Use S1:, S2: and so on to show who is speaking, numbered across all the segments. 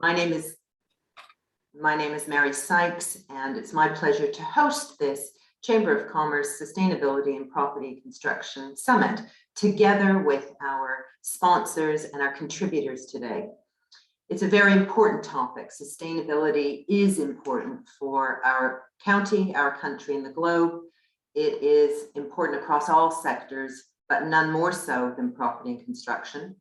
S1: My name is Mary Sykes, and it's my pleasure to host this Chamber of Commerce Sustainability and Property Construction Summit, together with our sponsors and our contributors today. It's a very important topic. Sustainability is important for our county, our country, and the globe. It is important across all sectors, but none more so than property and construction.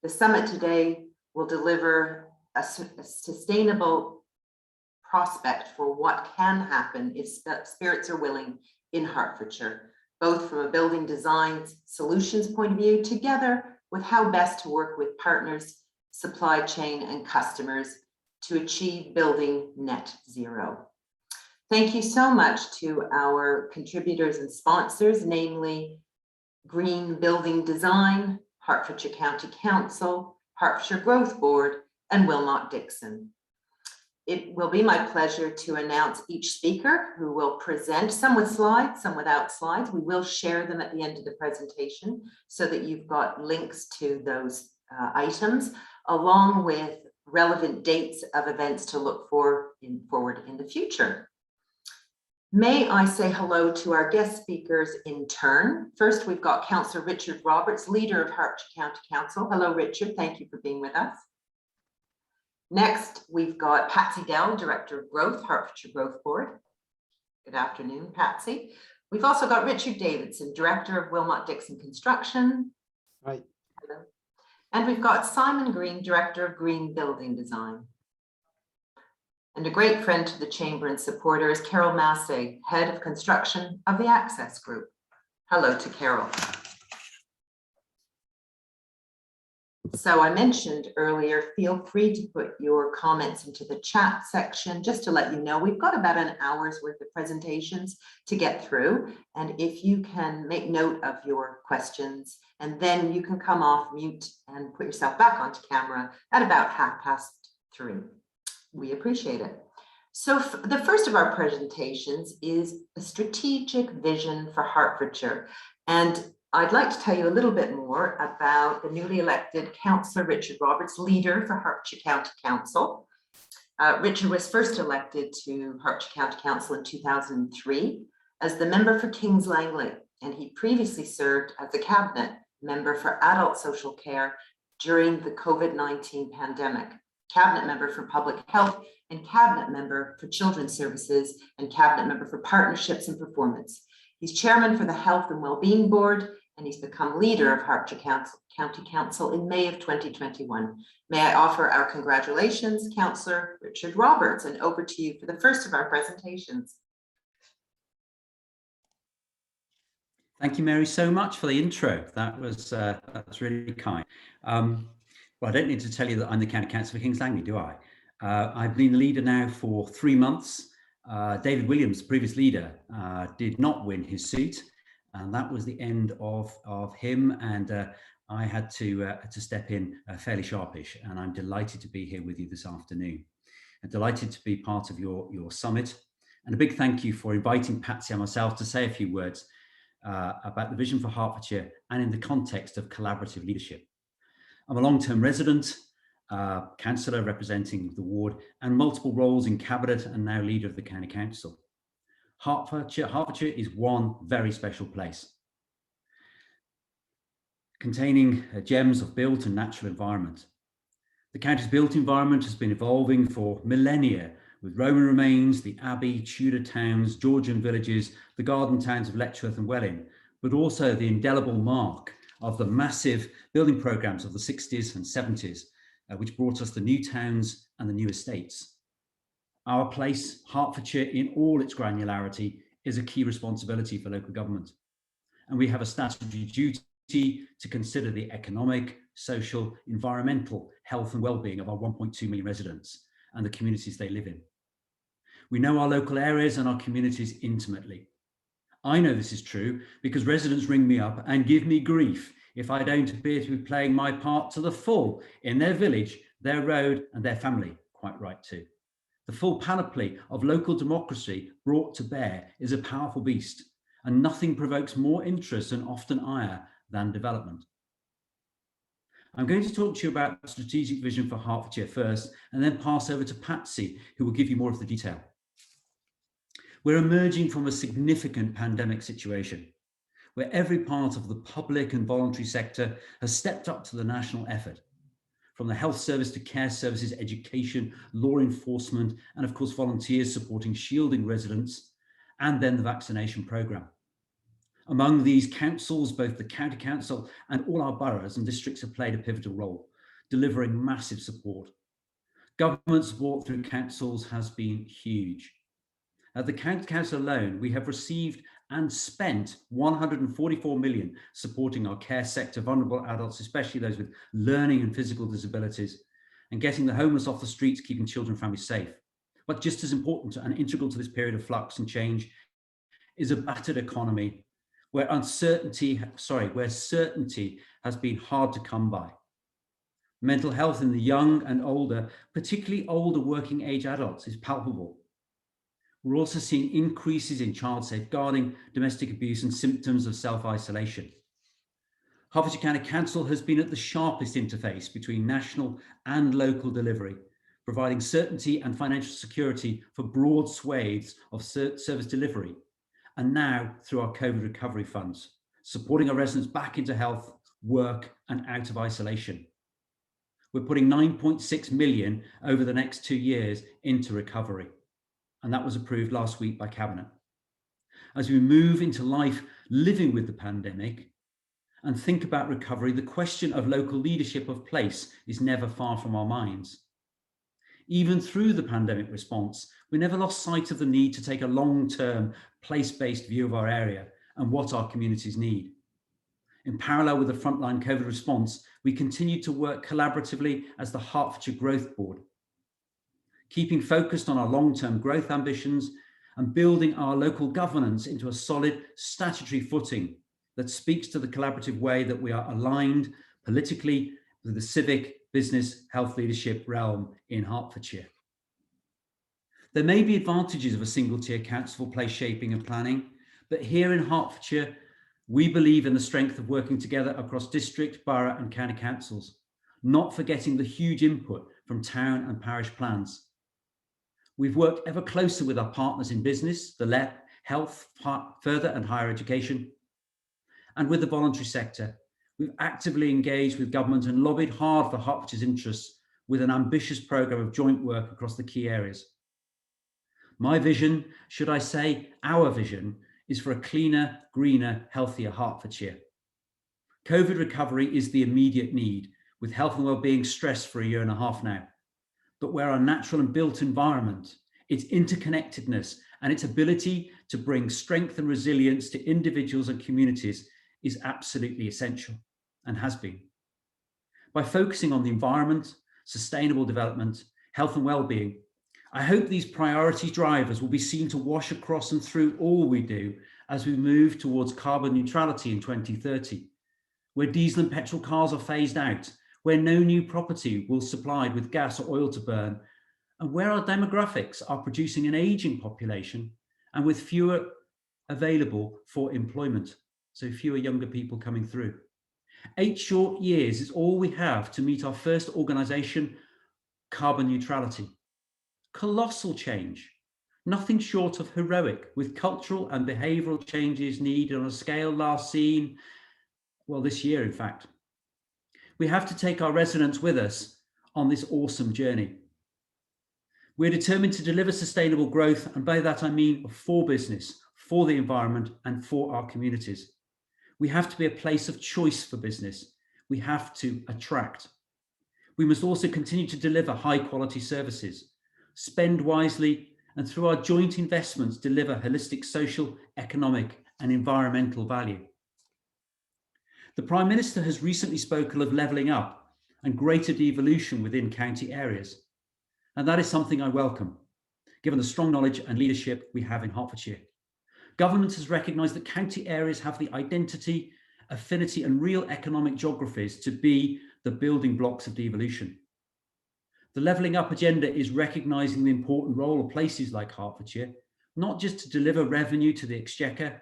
S1: The summit today will deliver a sustainable prospect for what can happen if spirits are willing in Hertfordshire, both from a building design solutions point of view, together with how best to work with partners, supply chain, and customers to achieve building net zero. Thank you so much to our contributors and sponsors, namely Green Building Design, Hertfordshire County Council, Hertfordshire Growth Board, and Wilmot Dixon. It will be my pleasure to announce each speaker who will present, some with slides, some without slides. We will share them at the end of the presentation so that you've got links to those items, along with relevant dates of events to look forward in the future. May I say hello to our guest speakers in turn. First, we've got Councillor Richard Roberts, leader of Hertfordshire County Council. Hello, Richard. Thank you for being with us. Next, we've got Patsy Dell, Director of Growth, Hertfordshire Growth Board. Good afternoon, Patsy. We've also got Richard Davidson, Director of Wilmot Dixon Construction.
S2: Right.
S1: Hello. And we've got Simon Green, Director of Green Building Design. And a great friend to the Chamber and supporter is Carol Massey, Head of Construction of the Access Group. Hello to Carol. So I mentioned earlier, feel free to put your comments into the chat section. Just to let you know, we've got about an hour's worth of presentations to get through. And if you can make note of your questions, and then you can come off mute and put yourself back onto camera at about 3:30. We appreciate it. So the first of our presentations is a strategic vision for Hertfordshire. And I'd like to tell you a little bit more about the newly elected Councillor Richard Roberts, leader for Hertfordshire County Council. Richard was first elected to Hertfordshire County Council in 2003 as the member for Kings Langley, and he previously served as a cabinet member for adult social care during the COVID-19 pandemic, cabinet member for public health, and cabinet member for children's services, and cabinet member for partnerships and performance. He's chairman for the Health and Wellbeing Board, and he's become leader of Hertfordshire County Council in May of 2021. May I offer our congratulations, Councillor Richard Roberts, and over to you for the first of our presentations.
S2: Thank you, Mary, so much for the intro. That's really kind. Well, I don't need to tell you that I'm the County Councillor for Kings Langley, do I? I've been the leader now for 3 months. David Williams, previous leader, did not win his seat, and that was the end of him. And I had to step in fairly sharpish, and I'm delighted to be here with you this afternoon. I'm delighted to be part of your summit, and a big thank you for inviting Patsy and myself to say a few words about the vision for Hertfordshire and in the context of collaborative leadership. I'm a long-term resident, councillor representing the ward, and multiple roles in cabinet, and now leader of the county council. Hertfordshire is one very special place, containing gems of built and natural environment. The county's built environment has been evolving for millennia, with Roman remains, the Abbey, Tudor towns, Georgian villages, the garden towns of Letchworth and Welling, but also the indelible mark of the massive building programmes of the 60s and 70s, which brought us the new towns and the new estates. Our place, Hertfordshire, in all its granularity, is a key responsibility for local government. And we have a statutory duty to consider the economic, social, environmental, health and well-being of our 1.2 million residents and the communities they live in. We know our local areas and our communities intimately. I know this is true because residents ring me up and give me grief if I don't appear to be playing my part to the full in their village, their road and their family, quite right too. The full panoply of local democracy brought to bear is a powerful beast, and nothing provokes more interest and often ire than development. I'm going to talk to you about the strategic vision for Hertfordshire first, and then pass over to Patsy, who will give you more of the detail. We're emerging from a significant pandemic situation, where every part of the public and voluntary sector has stepped up to the national effort, from the health service to care services, education, law enforcement, and of course volunteers supporting shielding residents, and then the vaccination programme. Among these, councils, both the County Council and all our boroughs and districts, have played a pivotal role, delivering massive support. Government support through councils has been huge. At the County Council alone, we have received and spent 144 million supporting our care sector, vulnerable adults, especially those with learning and physical disabilities, and getting the homeless off the streets, keeping children and families safe. But just as important and integral to this period of flux and change is a battered economy where certainty has been hard to come by. Mental health in the young and older, particularly older working age adults, is palpable. We're also seeing increases in child safeguarding, domestic abuse, and symptoms of self-isolation. Hertfordshire County Council has been at the sharpest interface between national and local delivery, providing certainty and financial security for broad swathes of service delivery, and now through our COVID recovery funds, supporting our residents back into health, work, and out of isolation. We're putting 9.6 million over the next 2 years into recovery, and that was approved last week by Cabinet. As we move into life living with the pandemic and think about recovery, the question of local leadership of place is never far from our minds. Even through the pandemic response, we never lost sight of the need to take a long-term, place-based view of our area and what our communities need. In parallel with the frontline COVID response, we continue to work collaboratively as the Hertfordshire Growth Board, keeping focused on our long-term growth ambitions and building our local governance into a solid statutory footing that speaks to the collaborative way that we are aligned politically with the civic, business, health leadership realm in Hertfordshire. There may be advantages of a single-tier council for place shaping and planning, but here in Hertfordshire, we believe in the strength of working together across district, borough and county councils, not forgetting the huge input from town and parish plans. We've worked ever closer with our partners in business, the LEP, health, further and higher education, and with the voluntary sector. We've actively engaged with government and lobbied hard for Hertfordshire's interests with an ambitious programme of joint work across the key areas. My vision, should I say our vision, is for a cleaner, greener, healthier Hertfordshire. COVID recovery is the immediate need, with health and wellbeing stressed for 1.5 years now. But where our natural and built environment, its interconnectedness and its ability to bring strength and resilience to individuals and communities is absolutely essential and has been. By focusing on the environment, sustainable development, health and wellbeing, I hope these priority drivers will be seen to wash across and through all we do as we move towards carbon neutrality in 2030, where diesel and petrol cars are phased out, where no new property will be supplied with gas or oil to burn, and where our demographics are producing an ageing population and with fewer available for employment, so fewer younger people coming through. 8 short years is all we have to meet our first organisation, carbon neutrality. Colossal change, nothing short of heroic, with cultural and behavioural changes needed on a scale last seen, well, this year in fact. We have to take our residents with us on this awesome journey. We're determined to deliver sustainable growth, and by that I mean for business, for the environment and for our communities. We have to be a place of choice for business. We have to attract. We must also continue to deliver high quality services, spend wisely, and through our joint investments deliver holistic social, economic and environmental value. The Prime Minister has recently spoken of levelling up and greater devolution within county areas, and that is something I welcome, given the strong knowledge and leadership we have in Hertfordshire. Government has recognised that county areas have the identity, affinity and real economic geographies to be the building blocks of devolution. The levelling up agenda is recognising the important role of places like Hertfordshire, not just to deliver revenue to the Exchequer,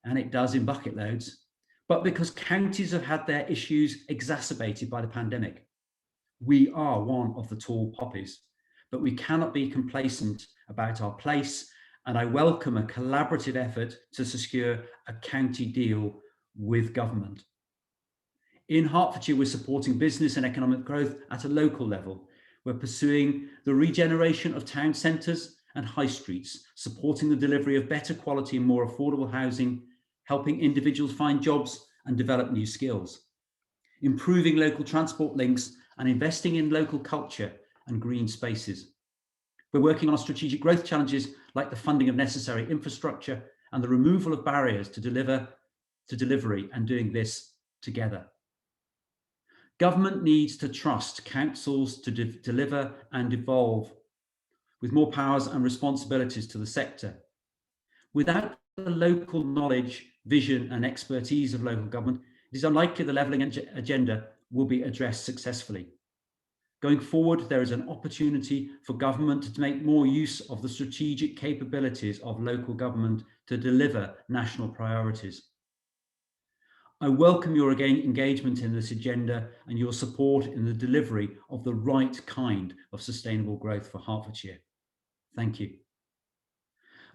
S2: and it does in bucket loads, but because counties have had their issues exacerbated by the pandemic. We are one of the tall poppies, but we cannot be complacent about our place, and I welcome a collaborative effort to secure a county deal with government. In Hertfordshire, we're supporting business and economic growth at a local level. We're pursuing the regeneration of town centres and high streets, supporting the delivery of better quality and more affordable housing, helping individuals find jobs and develop new skills, improving local transport links and investing in local culture and green spaces. We're working on strategic growth challenges like the funding of necessary infrastructure and the removal of barriers to delivery, and doing this together. Government needs to trust councils to deliver and evolve with more powers and responsibilities to the sector. Without the local knowledge, vision and expertise of local government, it is unlikely the levelling agenda will be addressed successfully. Going forward, there is an opportunity for government to make more use of the strategic capabilities of local government to deliver national priorities. I welcome your engagement in this agenda and your support in the delivery of the right kind of sustainable growth for Hertfordshire. Thank you.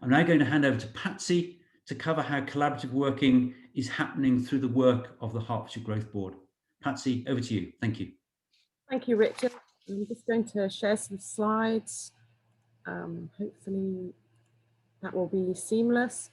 S2: I'm now going to hand over to Patsy to cover how collaborative working is happening through the work of the Hertfordshire Growth Board. Patsy, over to you. Thank you.
S3: Thank you, Richard. I'm just going to share some slides. Hopefully that will be seamless.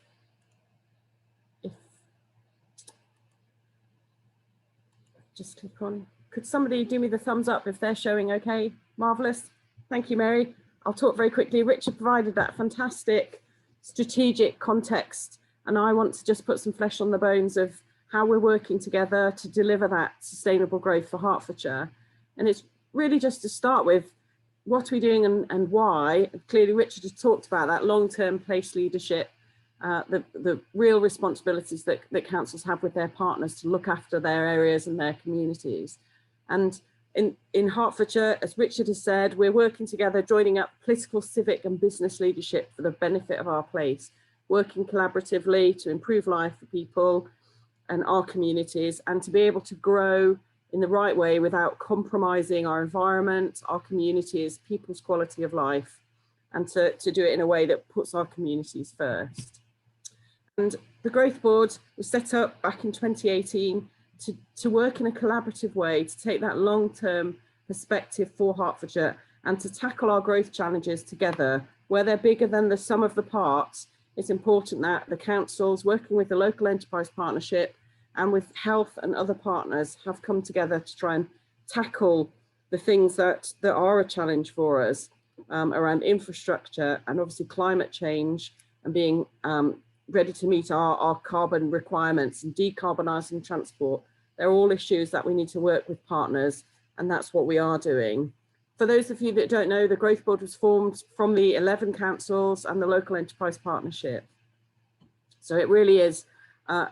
S3: Just click on. Could somebody do me the thumbs up if they're showing okay? Marvellous. Thank you, Mary. I'll talk very quickly. Richard provided that fantastic strategic context, and I want to just put some flesh on the bones of how we're working together to deliver that sustainable growth for Hertfordshire. And it's really just to start with, what are we doing and why? Clearly, Richard has talked about that long-term place leadership, the real responsibilities that councils have with their partners to look after their areas and their communities. And in Hertfordshire, as Richard has said, we're working together, joining up political, civic and business leadership for the benefit of our place, working collaboratively to improve life for people and our communities, and to be able to grow in the right way without compromising our environment, our communities, people's quality of life, and to do it in a way that puts our communities first. And the Growth Board was set up back in 2018 to work in a collaborative way, to take that long-term perspective for Hertfordshire and to tackle our growth challenges together. Where they're bigger than the sum of the parts, it's important that the councils, working with the local enterprise partnership and with health and other partners, have come together to try and tackle the things that are a challenge for us around infrastructure and obviously climate change, and being ready to meet our carbon requirements and decarbonising transport. They're all issues that we need to work with partners, and that's what we are doing. For those of you that don't know, the Growth Board was formed from the 11 councils and the local enterprise partnership. So it really is a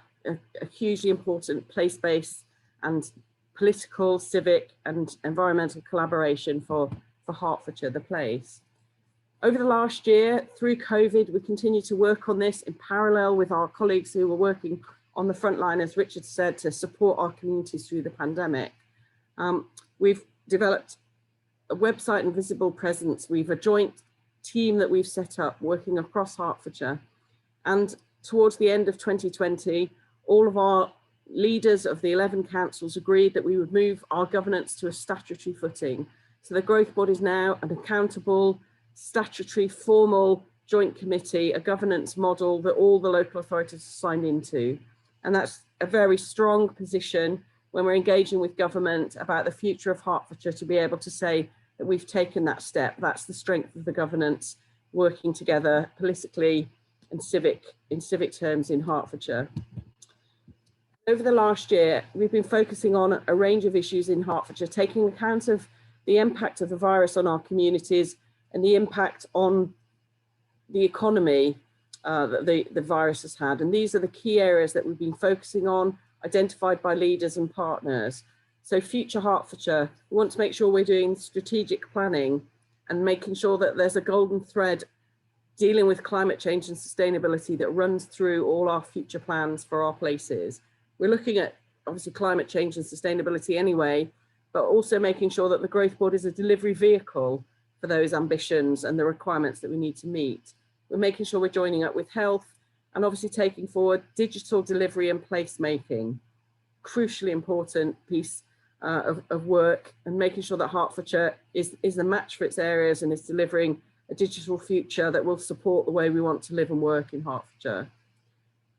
S3: hugely important place-based and political, civic and environmental collaboration for Hertfordshire, the place. Over the last year, through COVID, we continue to work on this in parallel with our colleagues who were working on the front line, as Richard said, to support our communities through the pandemic. We've developed a website and visible presence. We've a joint team that we've set up working across Hertfordshire. And towards the end of 2020, all of our leaders of the 11 councils agreed that we would move our governance to a statutory footing. So the Growth Board is now an accountable, statutory, formal joint committee, a governance model that all the local authorities are signed into. And that's a very strong position when we're engaging with government about the future of Hertfordshire, to be able to say that we've taken that step. That's the strength of the governance working together politically and in civic terms in Hertfordshire. Over the last year, we've been focusing on a range of issues in Hertfordshire, taking account of the impact of the virus on our communities and the impact on the economy that the virus has had. And these are the key areas that we've been focusing on, identified by leaders and partners. So future Hertfordshire, we want to make sure we're doing strategic planning and making sure that there's a golden thread dealing with climate change and sustainability that runs through all our future plans for our places. We're looking at obviously climate change and sustainability anyway, but also making sure that the Growth Board is a delivery vehicle for those ambitions and the requirements that we need to meet. We're making sure we're joining up with health and obviously taking forward digital delivery and placemaking, crucially important piece of work, and making sure that Hertfordshire is a match for its areas and is delivering a digital future that will support the way we want to live and work in Hertfordshire.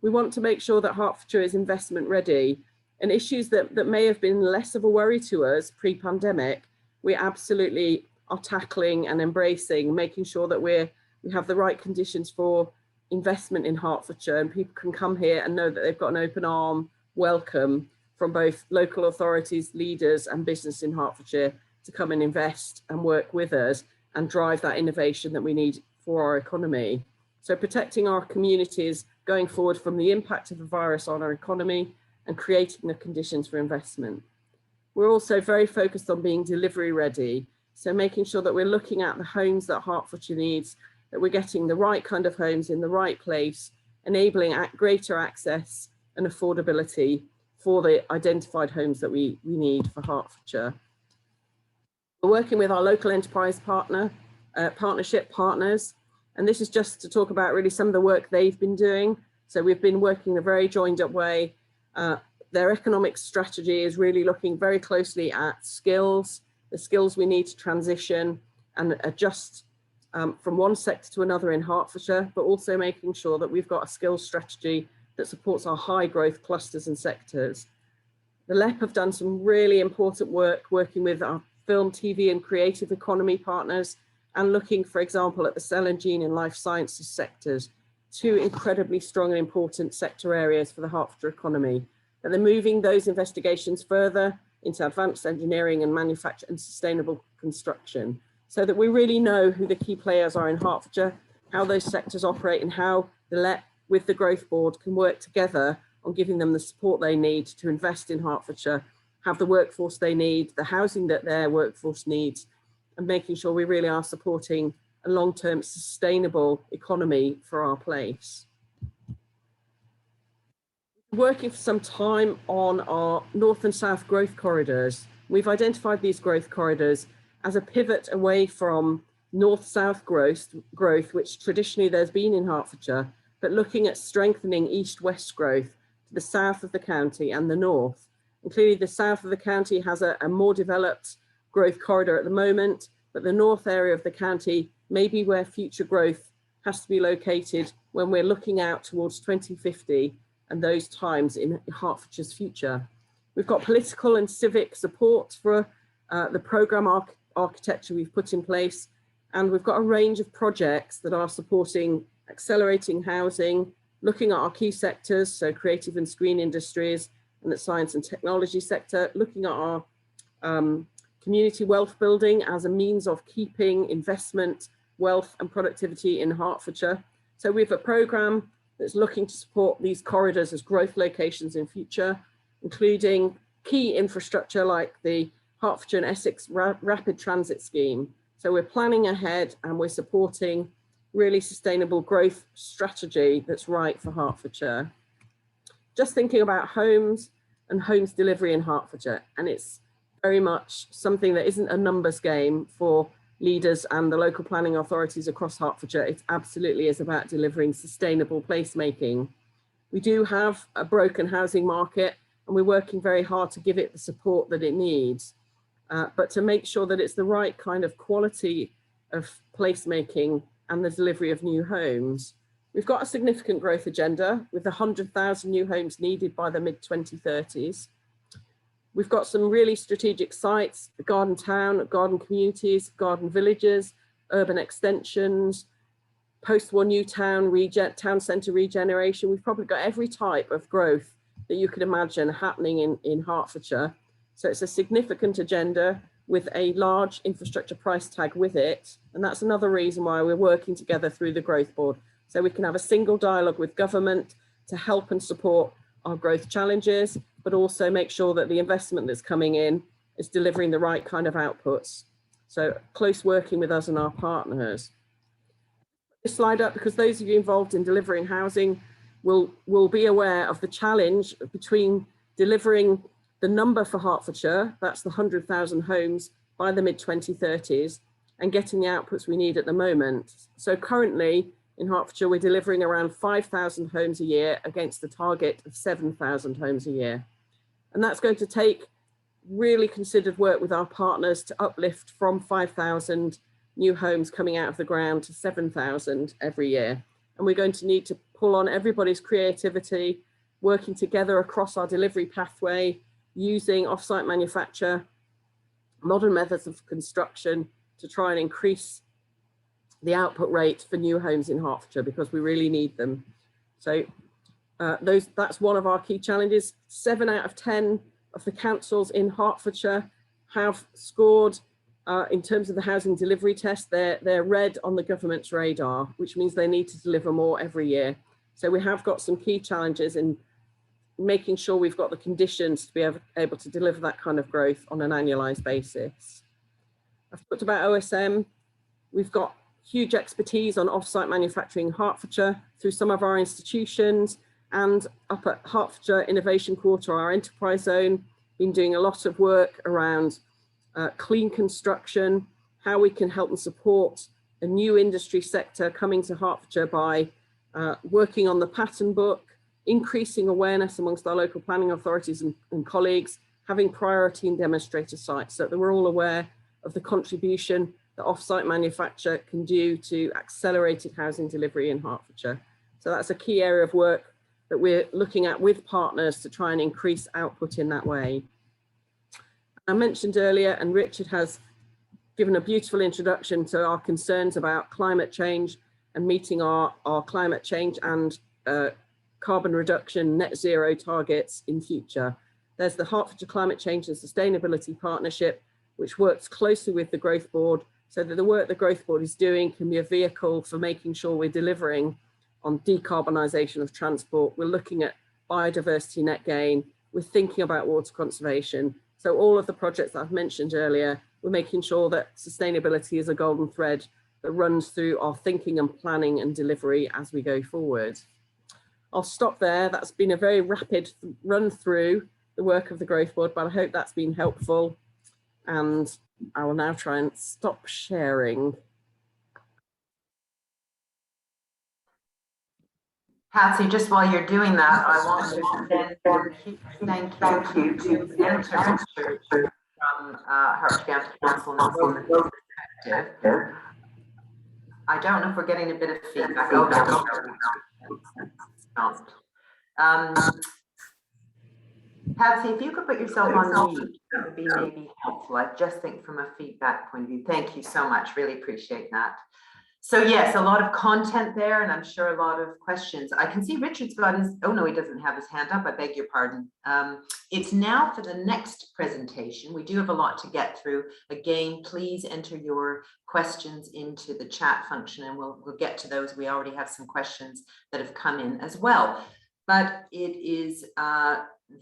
S3: We want to make sure that Hertfordshire is investment ready, and issues that may have been less of a worry to us pre-pandemic, we absolutely are tackling and embracing, making sure that we have the right conditions for investment in Hertfordshire, and people can come here and know that they've got an open arm welcome from both local authorities, leaders and business in Hertfordshire to come and invest and work with us and drive that innovation that we need for our economy. So protecting our communities going forward from the impact of the virus on our economy and creating the conditions for investment. We're also very focused on being delivery ready. So making sure that we're looking at the homes that Hertfordshire needs, that we're getting the right kind of homes in the right place, enabling greater access and affordability for the identified homes that we need for Hertfordshire. We're working with our local enterprise partnership partners, and this is just to talk about really some of the work they've been doing. So we've been working in a very joined up way. Their economic strategy is really looking very closely at skills, the skills we need to transition and adjust from one sector to another in Hertfordshire, but also making sure that we've got a skills strategy that supports our high growth clusters and sectors. The LEP have done some really important work working with our film, TV and creative economy partners and looking, for example, at the cell and gene and life sciences sectors, two incredibly strong and important sector areas for the Hertfordshire economy. And they're moving those investigations further into advanced engineering and manufacture and sustainable construction, so that we really know who the key players are in Hertfordshire, how those sectors operate and how the LEP with the Growth Board can work together on giving them the support they need to invest in Hertfordshire, have the workforce they need, the housing that their workforce needs, and making sure we really are supporting a long-term sustainable economy for our place. Working for some time on our north and south growth corridors. We've identified these growth corridors as a pivot away from north-south growth, which traditionally there's been in Hertfordshire, but looking at strengthening east-west growth to the south of the county and the north. And clearly the south of the county has a more developed growth corridor at the moment, but the north area of the county may be where future growth has to be located when we're looking out towards 2050 and those times in Hertfordshire's future. We've got political and civic support for the programme architecture we've put in place, and we've got a range of projects that are supporting accelerating housing, looking at our key sectors, so creative and screen industries and the science and technology sector, looking at our community wealth building as a means of keeping investment, wealth and productivity in Hertfordshire. So we have a programme that's looking to support these corridors as growth locations in future, including key infrastructure like the Hertfordshire and Essex Rapid Transit Scheme. So we're planning ahead and we're supporting really sustainable growth strategy that's right for Hertfordshire. Just thinking about homes and homes delivery in Hertfordshire, and it's very much something that isn't a numbers game for leaders and the local planning authorities across Hertfordshire. It absolutely is about delivering sustainable placemaking. We do have a broken housing market and we're working very hard to give it the support that it needs, but to make sure that it's the right kind of quality of placemaking and the delivery of new homes. We've got a significant growth agenda with 100,000 new homes needed by the mid-2030s. We've got some really strategic sites, the garden town, garden communities, garden villages, urban extensions, post-war new town, town centre regeneration. We've probably got every type of growth that you could imagine happening in Hertfordshire. So it's a significant agenda with a large infrastructure price tag with it. And that's another reason why we're working together through the Growth Board. So we can have a single dialogue with government to help and support our growth challenges, but also make sure that the investment that's coming in is delivering the right kind of outputs. So close working with us and our partners. This slide up because those of you involved in delivering housing will be aware of the challenge between delivering the number for Hertfordshire, that's the 100,000 homes by the mid-2030s, and getting the outputs we need at the moment. So currently in Hertfordshire, we're delivering around 5,000 homes a year against the target of 7,000 homes a year. And that's going to take really considered work with our partners to uplift from 5,000 new homes coming out of the ground to 7,000 every year. And we're going to need to pull on everybody's creativity, working together across our delivery pathway, using off-site manufacture, modern methods of construction to try and increase the output rate for new homes in Hertfordshire, because we really need them. So that's one of our key challenges. 7 out of 10 of the councils in Hertfordshire have scored in terms of the housing delivery test. They're red on the government's radar, which means they need to deliver more every year. So we have got some key challenges in making sure we've got the conditions to be able to deliver that kind of growth on an annualized basis. I've talked about OSM. We've got huge expertise on off-site manufacturing in Hertfordshire through some of our institutions, and up at Hertfordshire Innovation Quarter, our enterprise zone, been doing a lot of work around clean construction, how we can help and support a new industry sector coming to Hertfordshire by working on the pattern book, increasing awareness amongst our local planning authorities and colleagues, having priority and demonstrator sites so that we're all aware of the contribution that off-site manufacture can do to accelerated housing delivery in Hertfordshire. So that's a key area of work that we're looking at with partners to try and increase output in that way. I mentioned earlier, and Richard has given a beautiful introduction to our concerns about climate change and meeting our climate change and carbon reduction net zero targets in future. There's the Hertfordshire Climate Change and Sustainability Partnership, which works closely with the Growth Board, so that the work the Growth Board is doing can be a vehicle for making sure we're delivering on decarbonisation of transport. We're looking at biodiversity net gain. We're thinking about water conservation. So all of the projects that I've mentioned earlier, we're making sure that sustainability is a golden thread that runs through our thinking and planning and delivery as we go forward. I'll stop there. That's been a very rapid run through the work of the Growth Board, but I hope that's been helpful. And I will now try and stop sharing.
S1: Patsy, just while you're doing that, I want to then thank you to Hertfordshire from Hertfordshire County Council and the perspective. I don't know if we're getting a bit of feedback. Patsy, if you could put yourself on mute, that would be maybe helpful. I just think from a feedback point of view. Thank you so much. Really appreciate that. So yes, a lot of content there, and I'm sure a lot of questions. I can see Richard's got his, oh no, he doesn't have his hand up. I beg your pardon. It's now for the next presentation. We do have a lot to get through. Again, please enter your questions into the chat function and we'll get to those. We already have some questions that have come in as well. But it is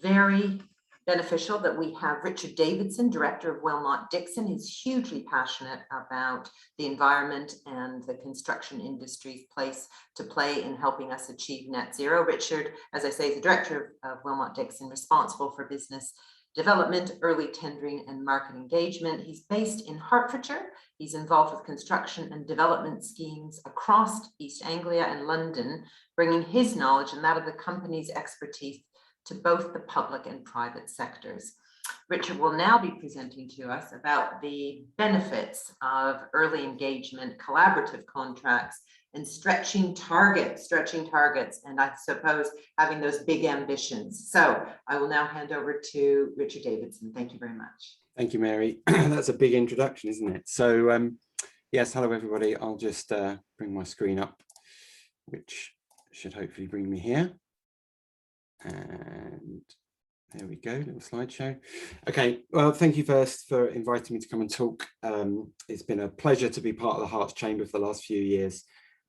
S1: very beneficial that we have Richard Davidson, Director of Wilmot Dixon. He's hugely passionate about the environment and the construction industry's place to play in helping us achieve net zero. Richard, as I say, is the Director of Wilmot Dixon, responsible for business development, early tendering and market engagement. He's based in Hertfordshire. He's involved with construction and development schemes across East Anglia and London, bringing his knowledge and that of the company's expertise to both the public and private sectors. Richard will now be presenting to us about the benefits of early engagement, collaborative contracts, and stretching targets, and I suppose having those big ambitions. So I will now hand over to Richard Davidson. Thank you very much.
S4: Thank you, Mary. That's a big introduction, isn't it? So yes, hello everybody. I'll just bring my screen up, which should hopefully bring me here. And there we go, little slideshow. Okay, well, thank you first for inviting me to come and talk. It's been a pleasure to be part of the Herts Chamber for the last few years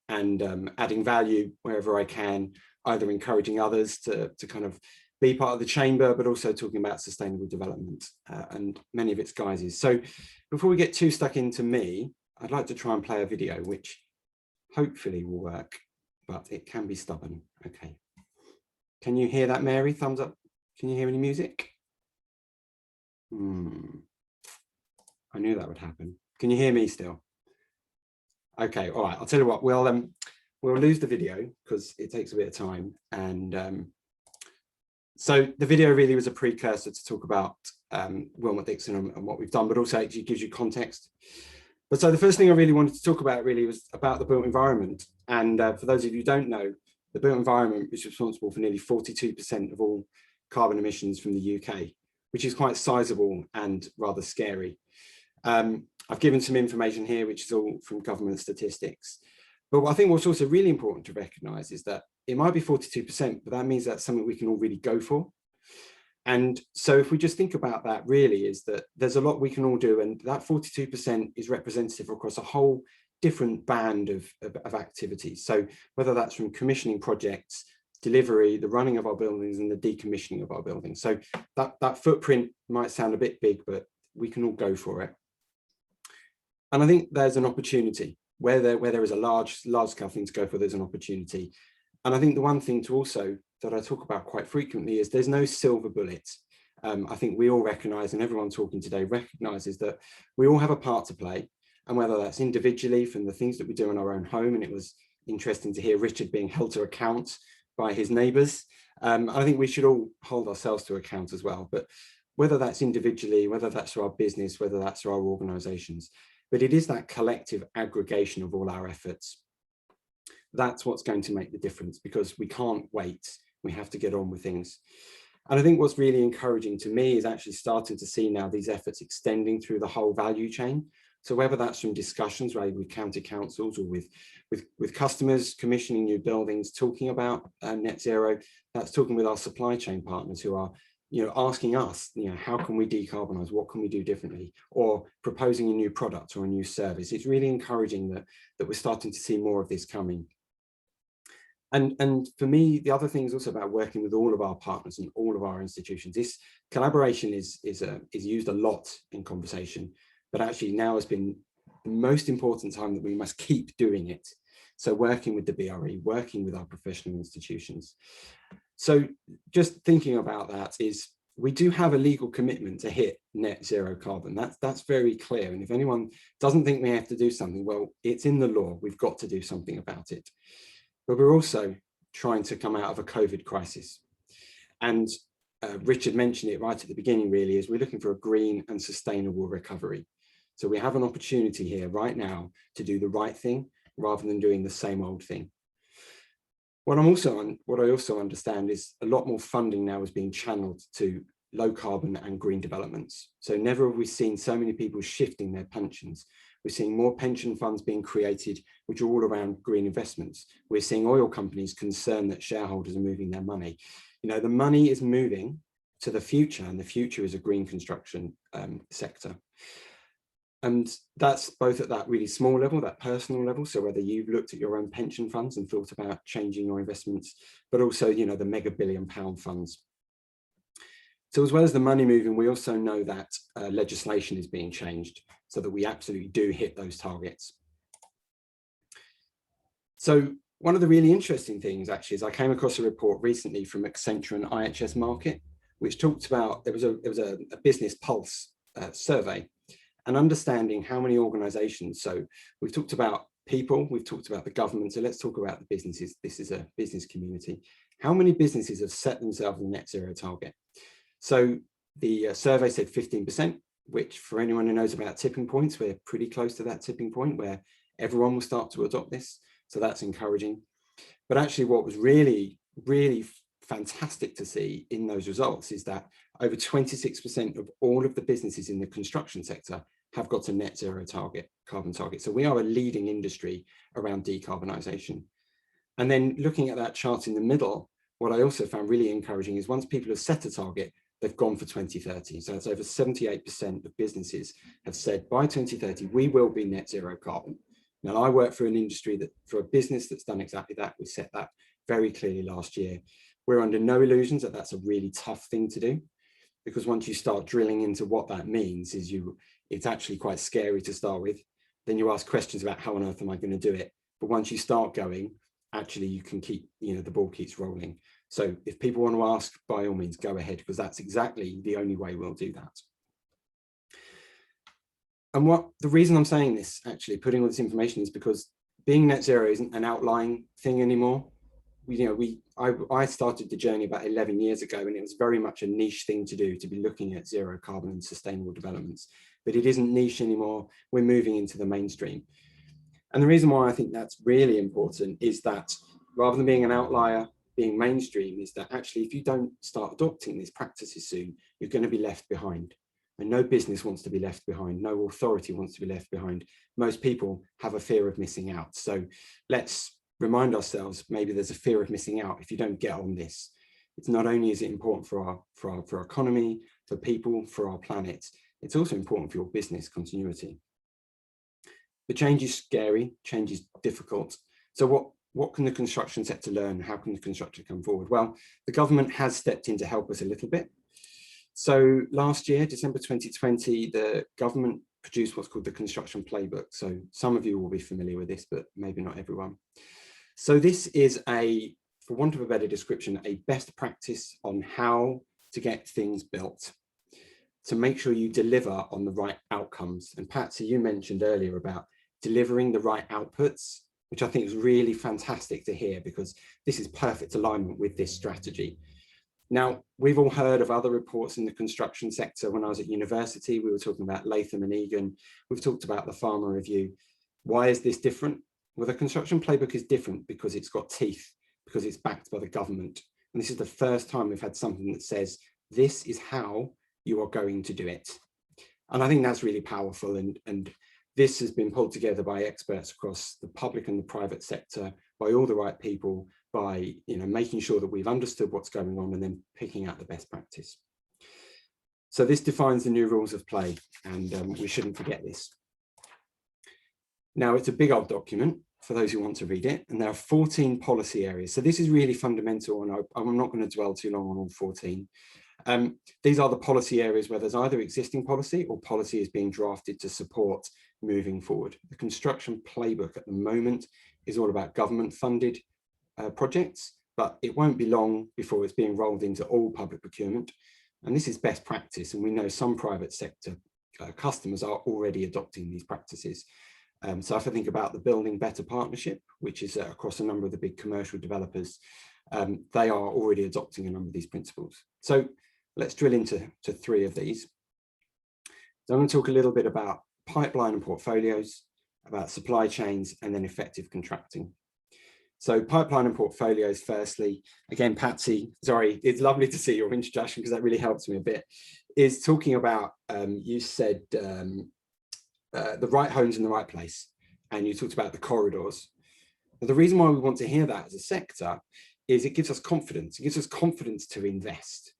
S4: and adding value wherever I can, either encouraging others to kind of be part of the chamber, but also talking about sustainable development and many of its guises. So before we get too stuck into me, I'd like to try and play a video, which hopefully will work, but it can be stubborn. Okay. Can you hear that, Mary? Thumbs up. Can you hear any music? I knew that would happen. Can you hear me still? Okay, all right. I'll tell you what. We'll lose the video because it takes a bit of time. And so the video really was a precursor to talk about Wilmot Dixon and what we've done, but also actually gives you context. But so the first thing I really wanted to talk about really was about the built environment. And for those of you who don't know, the built environment is responsible for nearly 42% of all carbon emissions from the UK, which is quite sizable and rather scary. I've given some information here, which is all from government statistics. But I think what's also really important to recognise is that it might be 42%, but that means that's something we can all really go for. And so if we just think about that really is that there's a lot we can all do, and that 42% is representative across a whole different band of activities. So whether that's from commissioning projects, delivery, the running of our buildings and the decommissioning of our buildings. So that footprint might sound a bit big, but we can all go for it. And I think there's an opportunity where there is a large scale thing to go for, there's an opportunity. And I think the one thing to also that I talk about quite frequently is there's no silver bullet. I think we all recognise, and everyone talking today recognises that we all have a part to play. And whether that's individually from the things that we do in our own home, and it was interesting to hear Richard being held to account by his neighbours. I think we should all hold ourselves to account as well. But whether that's individually, whether that's our business, whether that's our organisations, but it is that collective aggregation of all our efforts. That's what's going to make the difference, because we can't wait. We have to get on with things. And I think what's really encouraging to me is actually starting to see now these efforts extending through the whole value chain. So whether that's from discussions right, with county councils or with customers commissioning new buildings, talking about net zero, that's talking with our supply chain partners who are asking us, how can we decarbonize? What can we do differently? Or proposing a new product or a new service. It's really encouraging that we're starting to see more of this coming. And for me, the other thing is also about working with all of our partners and all of our institutions. This collaboration is used a lot in conversation, but actually now has been the most important time that we must keep doing it. So working with the BRE, working with our professional institutions. So just thinking about that is we do have a legal commitment to hit net zero carbon. That's very clear. And if anyone doesn't think we have to do something, well, it's in the law. We've got to do something about it. But we're also trying to come out of a COVID crisis. And Richard mentioned it right at the beginning, really, is we're looking for a green and sustainable recovery. So we have an opportunity here right now to do the right thing rather than doing the same old thing. What I also understand is a lot more funding now is being channeled to low carbon and green developments. So never have we seen so many people shifting their pensions. We're seeing more pension funds being created, which are all around green investments. We're seeing oil companies concerned that shareholders are moving their money. The money is moving to the future, and the future is a green construction sector. And that's both at that really small level, that personal level. So whether you've looked at your own pension funds and thought about changing your investments, but also, the mega £1 billion funds. So as well as the money moving, we also know that legislation is being changed so that we absolutely do hit those targets. So one of the really interesting things actually is I came across a report recently from Accenture and IHS Markit, which talked about, there was a business pulse survey, and understanding how many organizations. So we've talked about people, we've talked about the government, so let's talk about the businesses. This is a business community. How many businesses have set themselves a net zero target? So the survey said 15%, which for anyone who knows about tipping points, we're pretty close to that tipping point where everyone will start to adopt this. So that's encouraging. But actually what was really, really fantastic to see in those results is that over 26% of all of the businesses in the construction sector have got a net zero target, carbon target. So we are a leading industry around decarbonisation. And then looking at that chart in the middle, what I also found really encouraging is once people have set a target, they've gone for 2030. So it's over 78% of businesses have said by 2030, we will be net zero carbon. Now I work for an industry for a business that's done exactly that. We set that very clearly last year. We're under no illusions that that's a really tough thing to do, because once you start drilling into what that means is it's actually quite scary to start with. Then you ask questions about how on earth am I going to do it? But once you start going, actually you can keep, the ball keeps rolling. So if people want to ask, by all means, go ahead, because that's exactly the only way we'll do that. And the reason I'm saying this, actually, putting all this information, is because being net zero isn't an outlying thing anymore. I started the journey about 11 years ago, and it was very much a niche thing to do, to be looking at zero carbon and sustainable developments. But it isn't niche anymore. We're moving into the mainstream. And the reason why I think that's really important is that rather than being an outlier, being mainstream, is that actually, if you don't start adopting these practices soon, you're going to be left behind. And no business wants to be left behind. No authority wants to be left behind. Most people have a fear of missing out. So let's remind ourselves, maybe there's a fear of missing out if you don't get on this. It's not only is it important for our economy, for people, for our planet, it's also important for your business continuity. But change is scary, change is difficult. So what can the construction sector learn? How can the construction come forward? Well, the government has stepped in to help us a little bit. So last year, December 2020, the government produced what's called the Construction Playbook. So some of you will be familiar with this, but maybe not everyone. So this is for want of a better description, a best practice on how to get things built, to make sure you deliver on the right outcomes. And Patsy, you mentioned earlier about delivering the right outputs, which I think is really fantastic to hear, because this is perfect alignment with this strategy. Now, we've all heard of other reports in the construction sector. When I was at university, we were talking about Latham and Egan. We've talked about the Farmer Review. Why is this different? Well, the Construction Playbook is different because it's got teeth, because it's backed by the government. And this is the first time we've had something that says, this is how you are going to do it. And I think that's really powerful. And this has been pulled together by experts across the public and the private sector, by all the right people, by making sure that we've understood what's going on and then picking out the best practice. So this defines the new rules of play, and we shouldn't forget this. Now, it's a big old document for those who want to read it, and there are 14 policy areas. So this is really fundamental, and I'm not going to dwell too long on all 14. These are the policy areas where there's either existing policy or policy is being drafted to support moving forward. The Construction Playbook at the moment is all about government funded projects, but it won't be long before it's being rolled into all public procurement. And this is best practice. And we know some private sector customers are already adopting these practices. So if I think about the Building Better Partnership, which is across a number of the big commercial developers, they are already adopting a number of these principles. So let's drill into three of these. So I'm going to talk a little bit about pipeline and portfolios, about supply chains, and then effective contracting. So pipeline and portfolios, firstly, again, Patsy, sorry, it's lovely to see your introduction because that really helps me a bit, is talking about, you said the right homes in the right place, and you talked about the corridors. Now, the reason why we want to hear that as a sector is it gives us confidence. It gives us confidence to invest.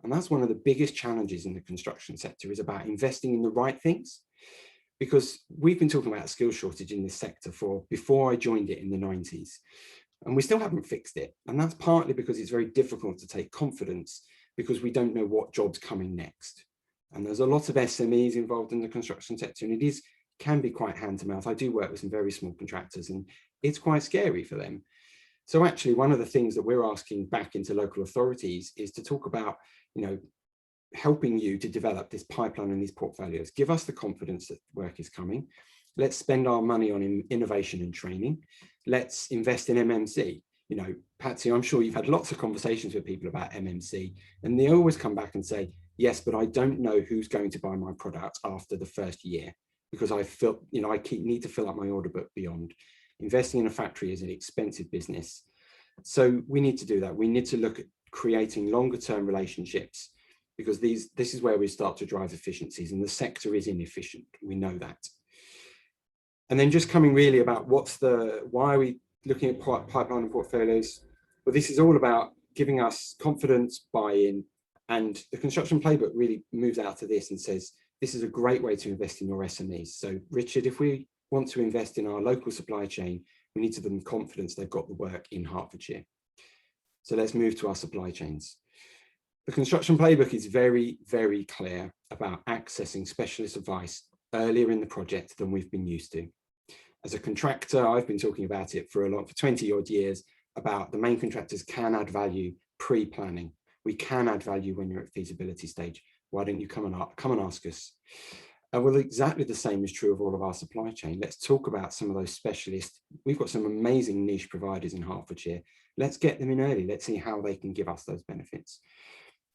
S4: And that's one of the biggest challenges in the construction sector, is about investing in the right things. Because we've been talking about a skill shortage in this sector before I joined it in the 90s, and we still haven't fixed it. And that's partly because it's very difficult to take confidence, because we don't know what job's coming next. And there's a lot of SMEs involved in the construction sector, and it can be quite hand to mouth. I do work with some very small contractors, and it's quite scary for them. So actually, one of the things that we're asking back into local authorities is to talk about, helping you to develop this pipeline and these portfolios. Give us the confidence that work is coming. Let's spend our money on innovation and training. Let's invest in MMC. Patsy, I'm sure you've had lots of conversations with people about MMC, and they always come back and say, yes, but I don't know who's going to buy my product after the first year, because I need to fill up my order book beyond. Investing in a factory is an expensive business. So we need to do that. We need to look at creating longer term relationships, because this is where we start to drive efficiencies, and the sector is inefficient. We know that. And then just coming really about why are we looking at pipeline and portfolios? Well, this is all about giving us confidence, buy-in, and the Construction Playbook really moves out of this and says, this is a great way to invest in your SMEs. So Richard, if we want to invest in our local supply chain, we need to give them confidence they've got the work in Hertfordshire. So let's move to our supply chains. The Construction Playbook is very, very clear about accessing specialist advice earlier in the project than we've been used to. As a contractor, I've been talking about it for 20 odd years, about the main contractors can add value pre-planning. We can add value when you're at feasibility stage. Why don't you come and ask us? Well, exactly the same is true of all of our supply chain. Let's talk about some of those specialists. We've got some amazing niche providers in Hertfordshire. Let's get them in early. Let's see how they can give us those benefits.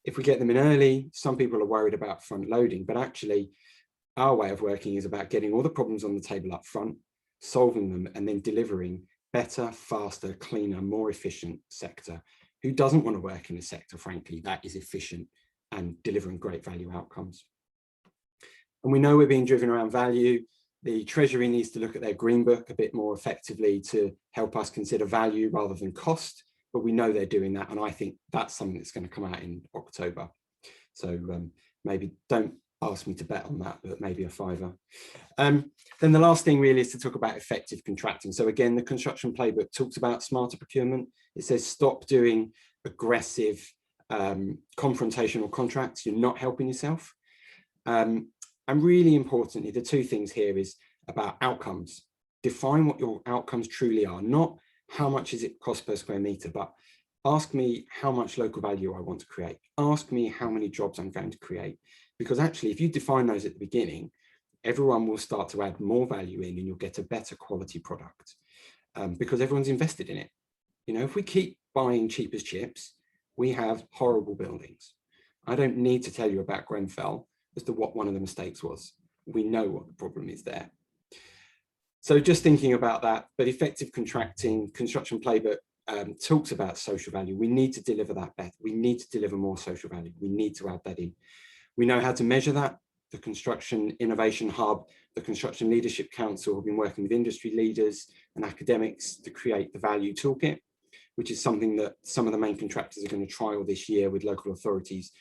S4: If we get them in early, some people are worried about front loading, but actually our way of working is about getting all the problems on the table up front, solving them, and then delivering better, faster, cleaner, more efficient sector. Who doesn't want to work in a sector, frankly, that is efficient and delivering great value outcomes? And we know we're being driven around value. The Treasury needs to look at their Green Book a bit more effectively to help us consider value rather than cost, but we know they're doing that. And I think that's something that's going to come out in October. So maybe don't ask me to bet on that, but maybe a fiver. Then the last thing really is to talk about effective contracting. So again, the Construction Playbook talks about smarter procurement. It says stop doing aggressive confrontational contracts. You're not helping yourself. And really importantly, the two things here is about outcomes. Define what your outcomes truly are, not how much is it cost per square meter, but ask me how much local value I want to create. Ask me how many jobs I'm going to create. Because actually, if you define those at the beginning, everyone will start to add more value in and you'll get a better quality product because everyone's invested in it. You know, if we keep buying cheap as chips, we have horrible buildings. I don't need to tell you about Grenfell as to what one of the mistakes was. We know what the problem is there. So just thinking about that, but effective contracting, Construction Playbook talks about social value. We need to deliver that better. We need to deliver more social value. We need to add that in. We know how to measure that. The Construction Innovation Hub, the Construction Leadership Council have been working with industry leaders and academics to create the value toolkit, which is something that some of the main contractors are going to trial this year with local authorities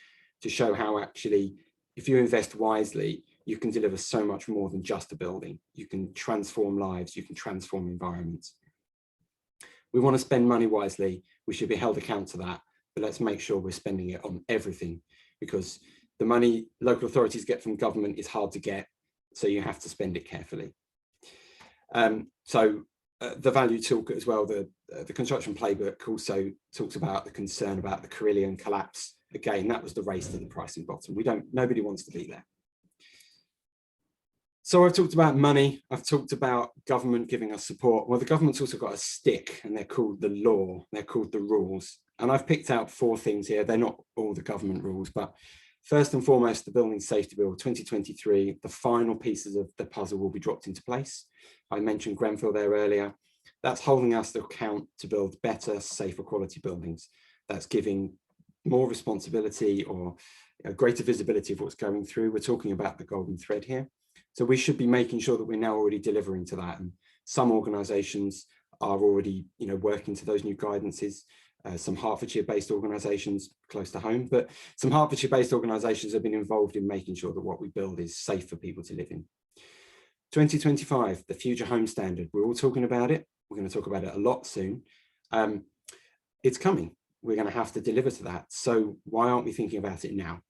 S4: to show how actually, if you invest wisely, you can deliver so much more than just a building. You can transform lives, you can transform environments. We want to spend money wisely. We should be held account to that, but let's make sure we're spending it on everything, because the money local authorities get from government is hard to get, so you have to spend it carefully. The value toolkit as well, the Construction Playbook also talks about the concern about the Carillion collapse. Again, that was the race to the pricing bottom. Nobody wants to be there. So I've talked about money. I've talked about government giving us support. Well, the government's also got a stick, and they're called the law. They're called the rules. And I've picked out 4 things here. They're not all the government rules, but first and foremost, the Building Safety Bill 2023, the final pieces of the puzzle will be dropped into place. I mentioned Grenfell there earlier. That's holding us to account to build better, safer quality buildings. That's giving more responsibility or greater visibility of what's going through. We're talking about the golden thread here. So we should be making sure that we're now already delivering to that. And some organisations are already working to those new guidances. Some Hertfordshire-based organisations close to home, but some Hertfordshire-based organisations have been involved in making sure that what we build is safe for people to live in. 2025, the Future Home Standard. We're all talking about it. We're going to talk about it a lot soon. It's coming. We're going to have to deliver to that. So why aren't we thinking about it now?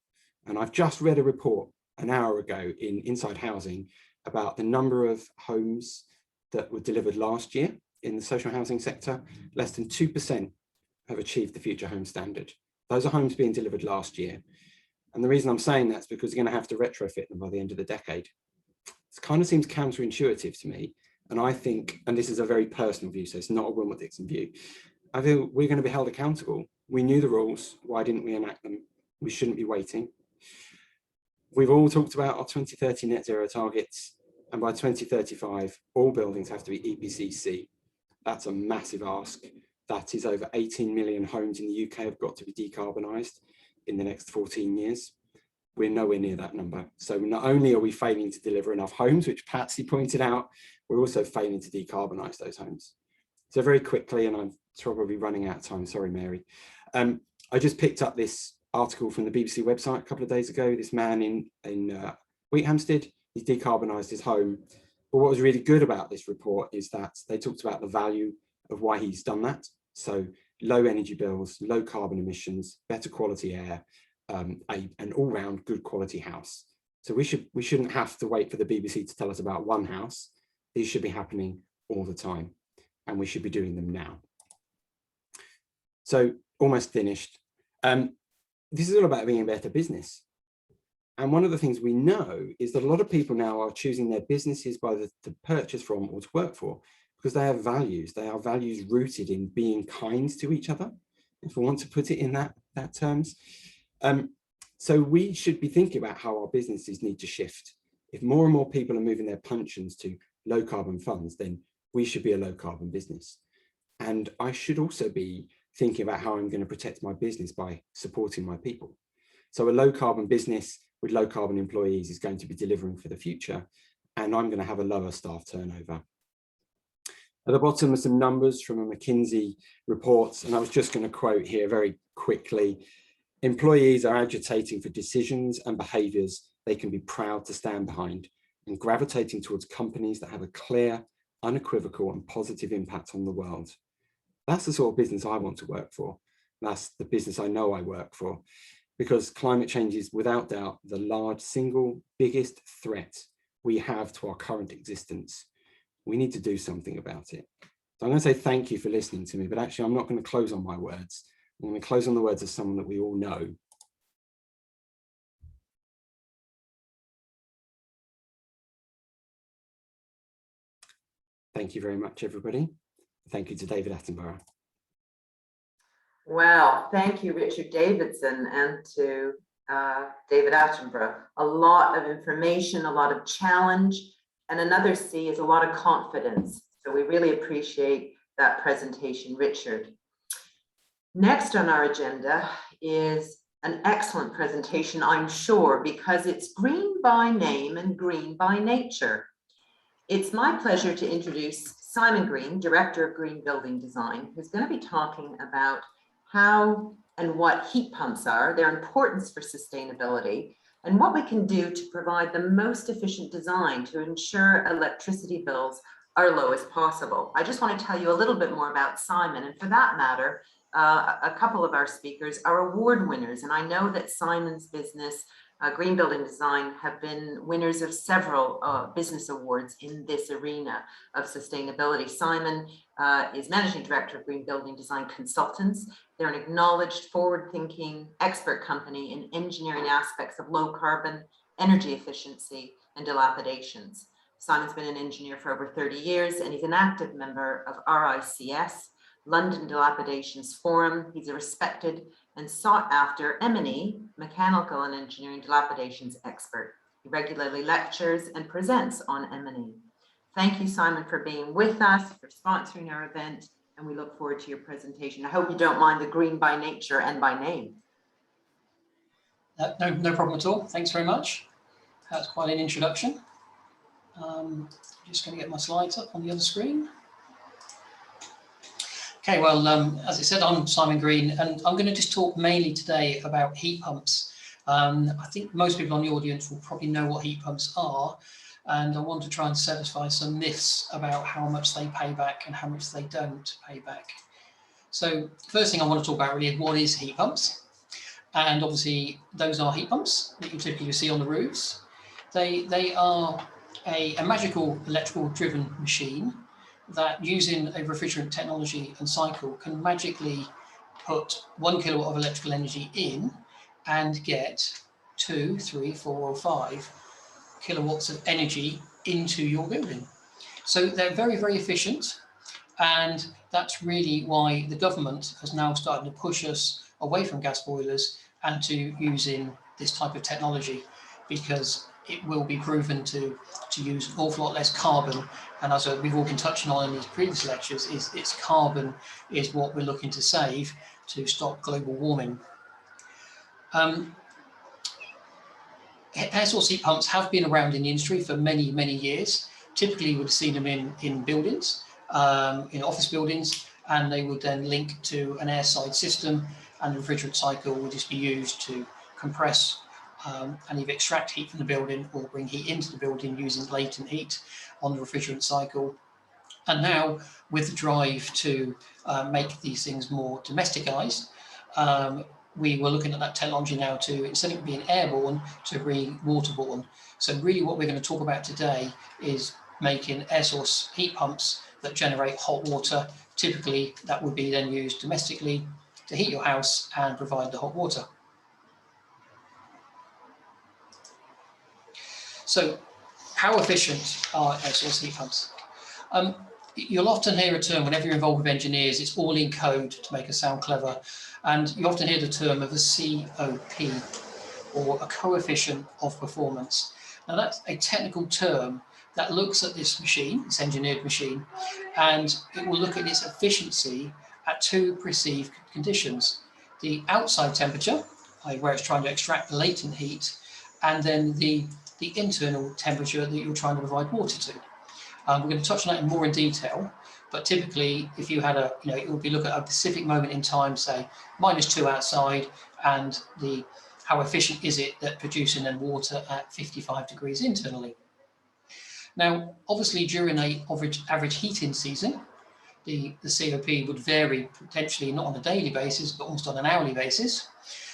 S4: And I've just read a report an hour ago in Inside Housing about the number of homes that were delivered last year in the social housing sector. Less than 2% have achieved the Future Home Standard. Those are homes being delivered last year. And the reason I'm saying that's because you're going to have to retrofit them by the end of the decade. It kind of seems counterintuitive to me. And I think, and this is a very personal view, so it's not a Wilmot Dixon view, I feel we're going to be held accountable. We knew the rules. Why didn't we enact them? We shouldn't be waiting. We've all talked about our 2030 net zero targets. And by 2035, all buildings have to be EPC-C. That's a massive ask. That is over 18 million homes in the UK have got to be decarbonised in the next 14 years. We're nowhere near that number. So not only are we failing to deliver enough homes, which Patsy pointed out, we're also failing to decarbonise those homes. So very quickly, and I'm probably running out of time, sorry, Mary. I just picked up this article from the BBC website a couple of days ago. This man in Wheathampstead, he's decarbonised his home. But what was really good about this report is that they talked about the value of why he's done that. So low energy bills, low carbon emissions, better quality air, an all-round good quality house. So we shouldn't have to wait for the BBC to tell us about one house. These should be happening all the time, and we should be doing them now. So almost finished. This is all about being a better business. And one of the things we know is that a lot of people now are choosing their businesses by to purchase from or to work for because they have values. They are values rooted in being kind to each other, if we want to put it in that terms. So we should be thinking about how our businesses need to shift. If more and more people are moving their pensions to low carbon funds, then we should be a low carbon business. And I should also be thinking about how I'm going to protect my business by supporting my people. So a low carbon business with low carbon employees is going to be delivering for the future, and I'm going to have a lower staff turnover. At the bottom are some numbers from a McKinsey report, and I was just going to quote here very quickly. Employees are agitating for decisions and behaviours they can be proud to stand behind and gravitating towards companies that have a clear, unequivocal and positive impact on the world. That's the sort of business I want to work for. That's the business I know I work for, because climate change is without doubt the single biggest threat we have to our current existence. We need to do something about it. So I'm going to say thank you for listening to me, but actually I'm not going to close on my words. I'm going to close on the words of someone that we all know. Thank you very much, everybody. Thank you to David Attenborough.
S1: Well, thank you, Richard Davidson, and to David Attenborough. A lot of information, a lot of challenge, and another C is a lot of confidence. So we really appreciate that presentation, Richard. Next on our agenda is an excellent presentation, I'm sure, because it's green by name and green by nature. It's my pleasure to introduce Simon Green, Director of Green Building Design, who's going to be talking about how and what heat pumps are, their importance for sustainability, and what we can do to provide the most efficient design to ensure electricity bills are low as possible. I just want to tell you a little bit more about Simon, and for that matter, a couple of our speakers are award winners, and I know that Simon's business, Green Building Design, have been winners of several business awards in this arena of sustainability. Simon is Managing Director of Green Building Design Consultants. They're an acknowledged, forward-thinking expert company in engineering aspects of low carbon, energy efficiency, and dilapidations. Simon's been an engineer for over 30 years, and he's an active member of RICS, London Dilapidations Forum. He's a respected and sought after M&E, mechanical and engineering dilapidations expert. He regularly lectures and presents on M&E. Thank you, Simon, for being with us, for sponsoring our event, and we look forward to your presentation. I hope you don't mind the green by nature and by name.
S5: No problem at all. Thanks very much. That's quite an introduction. Just going to get my slides up on the other screen. Okay, well, as I said, I'm Simon Green, and I'm going to just talk mainly today about heat pumps. I think most people in the audience will probably know what heat pumps are, and I want to try and satisfy some myths about how much they pay back and how much they don't pay back. So first thing I want to talk about really is what is heat pumps. And obviously those are heat pumps that you typically see on the roofs. They are a magical electrical driven machine that, using a refrigerant technology and cycle, can magically put 1 kilowatt of electrical energy in and get 2, 3, 4 or 5 kilowatts of energy into your building. So they're very, very efficient, and that's really why the government has now started to push us away from gas boilers and to using this type of technology, because it will be proven to use an awful lot less carbon. And as we've all been touching on in these previous lectures, it's carbon is what we're looking to save to stop global warming. Air source heat pumps have been around in the industry for many, many years. Typically you would have seen them in buildings, in office buildings, and they would then link to an airside system, and the refrigerant cycle would just be used to compress and either extract heat from the building or bring heat into the building using latent heat on the refrigerant cycle. And now, with the drive to make these things more domesticized, we were looking at that technology now to, instead of being airborne, to being waterborne. So really what we're going to talk about today is making air source heat pumps that generate hot water. Typically that would be then used domestically to heat your house and provide the hot water. So how efficient are air source heat pumps? You'll often hear a term, whenever you're involved with engineers, it's all in code to make us sound clever. And you often hear the term of a COP, or a coefficient of performance. Now that's a technical term that looks at this machine, this engineered machine, and it will look at its efficiency at two perceived conditions: the outside temperature, where it's trying to extract the latent heat, and then the internal temperature that you're trying to provide water to. We're going to touch on that more in detail, but typically if you had it would be look at a specific moment in time, say -2 outside, and how efficient is it at producing then water at 55 degrees internally. Now, obviously during a average heating season, the COP would vary potentially not on a daily basis, but almost on an hourly basis.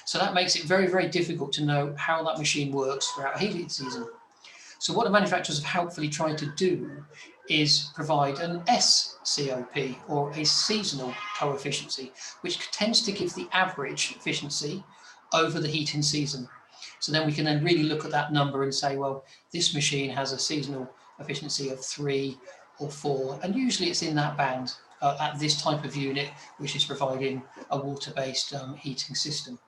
S5: So that makes it very, very difficult to know how that machine works throughout a heating season. So what the manufacturers have helpfully tried to do is provide an SCOP, or a seasonal coefficient, which tends to give the average efficiency over the heating season. So then we can then really look at that number and say, well, this machine has a seasonal efficiency of 3 or 4, and usually it's in that band at this type of unit, which is providing a water-based heating system.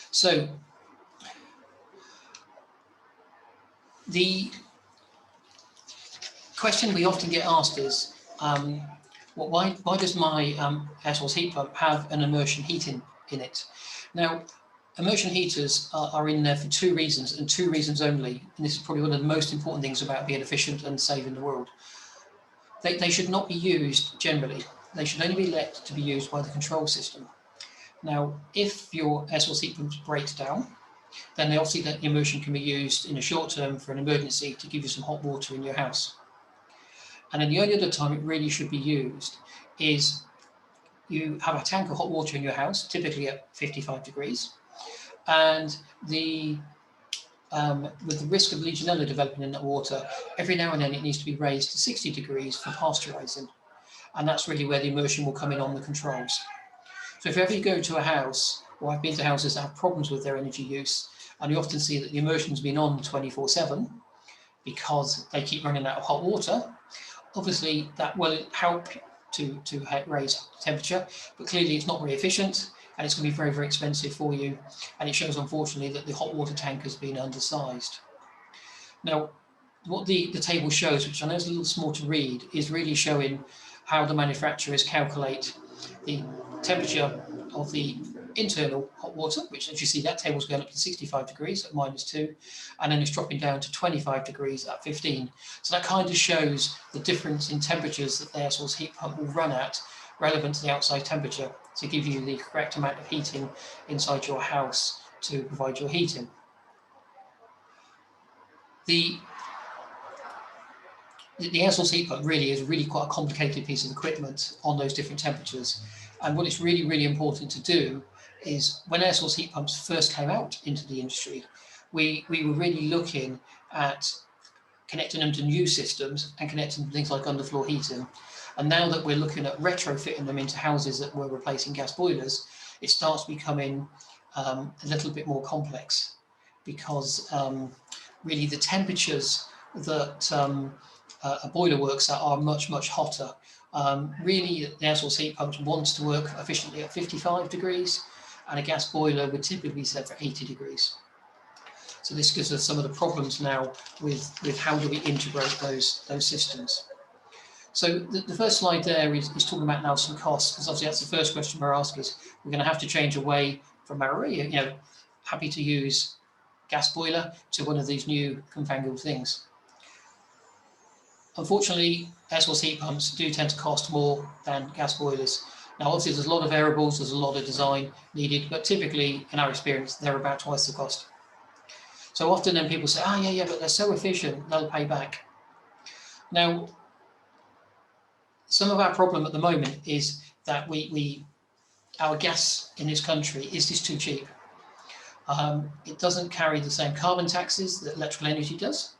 S5: So the question we often get asked is, why does my air source heat pump have an immersion heating in it? Now, immersion heaters are in there for 2 reasons, and 2 reasons only, and this is probably one of the most important things about being efficient and saving the world. They should not be used generally. They should only be let to be used by the control system. Now, if your air source heat pump breaks down, then obviously that immersion can be used in a short term for an emergency to give you some hot water in your house. And then the only other time it really should be used is you have a tank of hot water in your house, typically at 55 degrees, and with the risk of Legionella developing in that water, every now and then it needs to be raised to 60 degrees for pasteurizing. And that's really where the immersion will come in on the controls. So if ever you go to a house, or I've been to houses that have problems with their energy use, and you often see that the immersion's been on 24/7 because they keep running out of hot water, obviously that will help to raise temperature, but clearly it's not very efficient, and it's going to be very, very expensive for you. And it shows, unfortunately, that the hot water tank has been undersized. Now, what the table shows, which I know is a little small to read, is really showing how the manufacturers calculate the temperature of the internal hot water, which, as you see, that table's going up to 65 degrees at -2, and then it's dropping down to 25 degrees at 15. So that kind of shows the difference in temperatures that the air source heat pump will run at, relevant to the outside temperature, to give you the correct amount of heating inside your house to provide your heating. The air source heat pump really is quite a complicated piece of equipment on those different temperatures. And what it's really, really important to do is, when air source heat pumps first came out into the industry, we were really looking at connecting them to new systems and connecting things like underfloor heating. And now that we're looking at retrofitting them into houses that were replacing gas boilers, it starts becoming a little bit more complex, because really the temperatures that a boiler works at are much, much hotter. Really, the air source heat pump wants to work efficiently at 55 degrees, and a gas boiler would typically be set for 80 degrees. So this gives us some of the problems now with how do we integrate those systems. So the first slide there is talking about now some costs, because obviously that's the first question we're asking is, we're going to have to change away from our, happy to use gas boiler to one of these new confangled things. Unfortunately, air source heat pumps do tend to cost more than gas boilers. Now, obviously, there's a lot of variables, there's a lot of design needed, but typically, in our experience, they're about twice the cost. So often then people say, yeah, but they're so efficient, they'll pay back. Now, some of our problem at the moment is that our gas in this country is just too cheap. It doesn't carry the same carbon taxes that electrical energy does.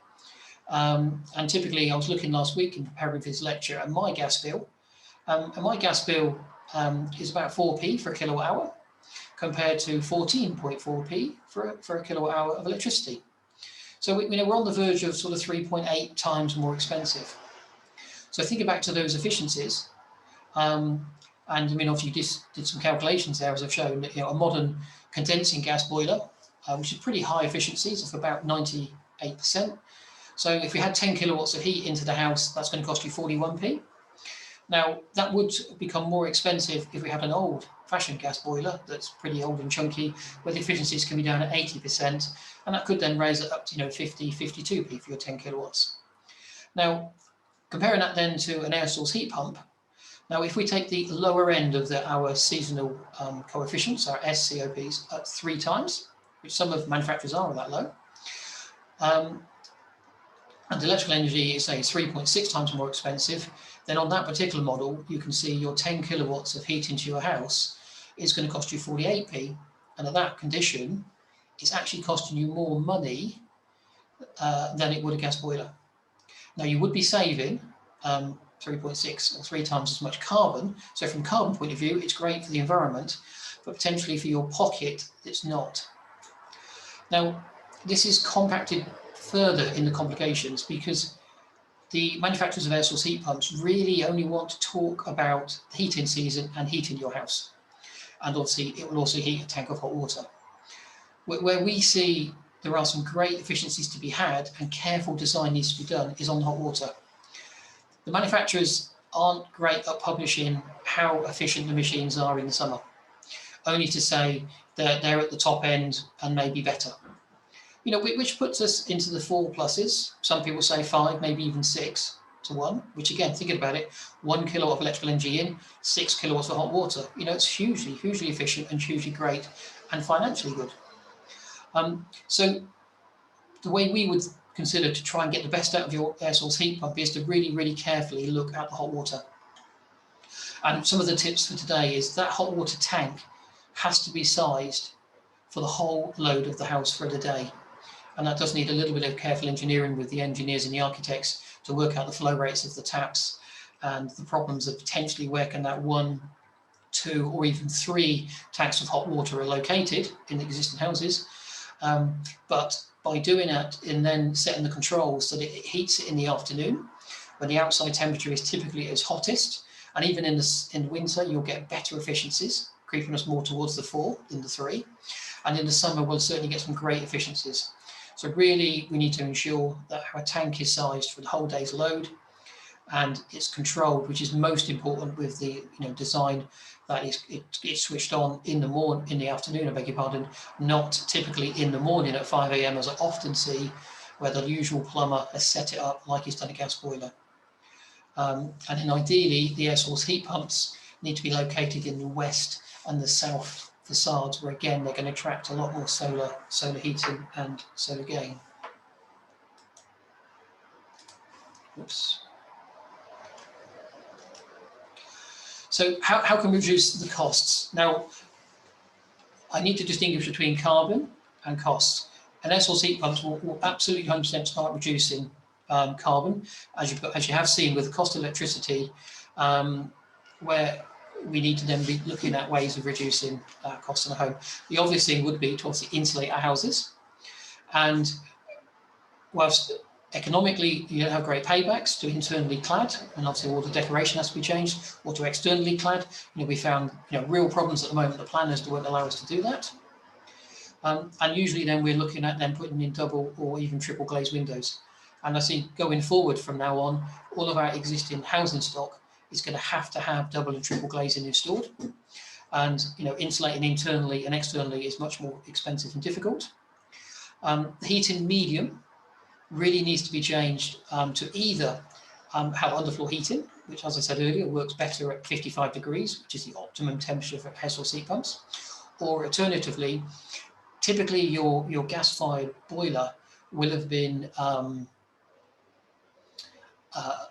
S5: And typically, I was looking last week in preparing for this lecture, and my gas bill is about 4p for a kilowatt hour, compared to 14.4p for a kilowatt hour of electricity. So we're on the verge of sort of 3.8 times more expensive. So think back to those efficiencies. And I mean, obviously you just did some calculations there, as I've shown, that, a modern condensing gas boiler, which is pretty high efficiencies of about 98%. So if we had 10 kilowatts of heat into the house, that's going to cost you 41p. Now, that would become more expensive if we had an old-fashioned gas boiler that's pretty old and chunky, where the efficiencies can be down at 80%, and that could then raise it up to 50, 52p for your 10 kilowatts. Now, comparing that then to an air source heat pump, now if we take the lower end of our seasonal coefficients, our SCOPs, at 3 times, which some of manufacturers are that low, and electrical energy is, say, 3.6 times more expensive, then on that particular model, you can see your 10 kilowatts of heat into your house is going to cost you 48p. And at that condition, it's actually costing you more money than it would a gas boiler. Now, you would be saving 3.6 or 3 times as much carbon. So from a carbon point of view, it's great for the environment, but potentially for your pocket, it's not. Now, this is compacted further in the complications because the manufacturers of air source heat pumps really only want to talk about the heating season and heating your house. And obviously it will also heat a tank of hot water. Where we see there are some great efficiencies to be had and careful design needs to be done is on hot water. The manufacturers aren't great at publishing how efficient the machines are in the summer, only to say that they're at the top end and maybe better. Which puts us into the 4 pluses. Some people say 5, maybe even 6 to 1, which again, thinking about it, 1 kilowatt of electrical energy in, 6 kilowatts of hot water. It's hugely, hugely efficient and hugely great and financially good. So the way we would consider to try and get the best out of your air source heat pump is to really, really carefully look at the hot water. And some of the tips for today is that hot water tank has to be sized for the whole load of the house for the day. And that does need a little bit of careful engineering with the engineers and the architects to work out the flow rates of the taps and the problems of potentially where can that 1, 2, or even 3 tanks of hot water are located in the existing houses. But by doing that and then setting the controls so that it heats it in the afternoon, when the outside temperature is typically its hottest, and even in the winter, you'll get better efficiencies, creeping us more towards the 4 than the 3. And in the summer, we'll certainly get some great efficiencies. So really, we need to ensure that our tank is sized for the whole day's load and it's controlled, which is most important with the design that it's switched on in the afternoon, I beg your pardon, not typically in the morning at 5 a.m. as I often see, where the usual plumber has set it up like he's done a gas boiler. And then ideally, the air source heat pumps need to be located in the west and the south facades, where again they're going to attract a lot more solar heating and solar gain. Oops. So how can we reduce the costs? Now, I need to distinguish between carbon and costs. And air source heat pumps will absolutely 100% start reducing carbon, as you have seen with the cost of electricity, where we need to then be looking at ways of reducing costs in the home. The obvious thing would be to obviously insulate our houses. And whilst economically you don't have great paybacks to internally clad, and obviously all the decoration has to be changed, or to externally clad, we found real problems at the moment. The planners won't allow us to do that. And usually then we're looking at then putting in double or even triple glazed windows. And I see going forward from now on, all of our existing housing stock is going to have double and triple glazing installed. And insulating internally and externally is much more expensive and difficult. The heating medium really needs to be changed to either have underfloor heating, which, as I said earlier, works better at 55 degrees, which is the optimum temperature for air source heat pumps. Or alternatively, typically your gas-fired boiler will have been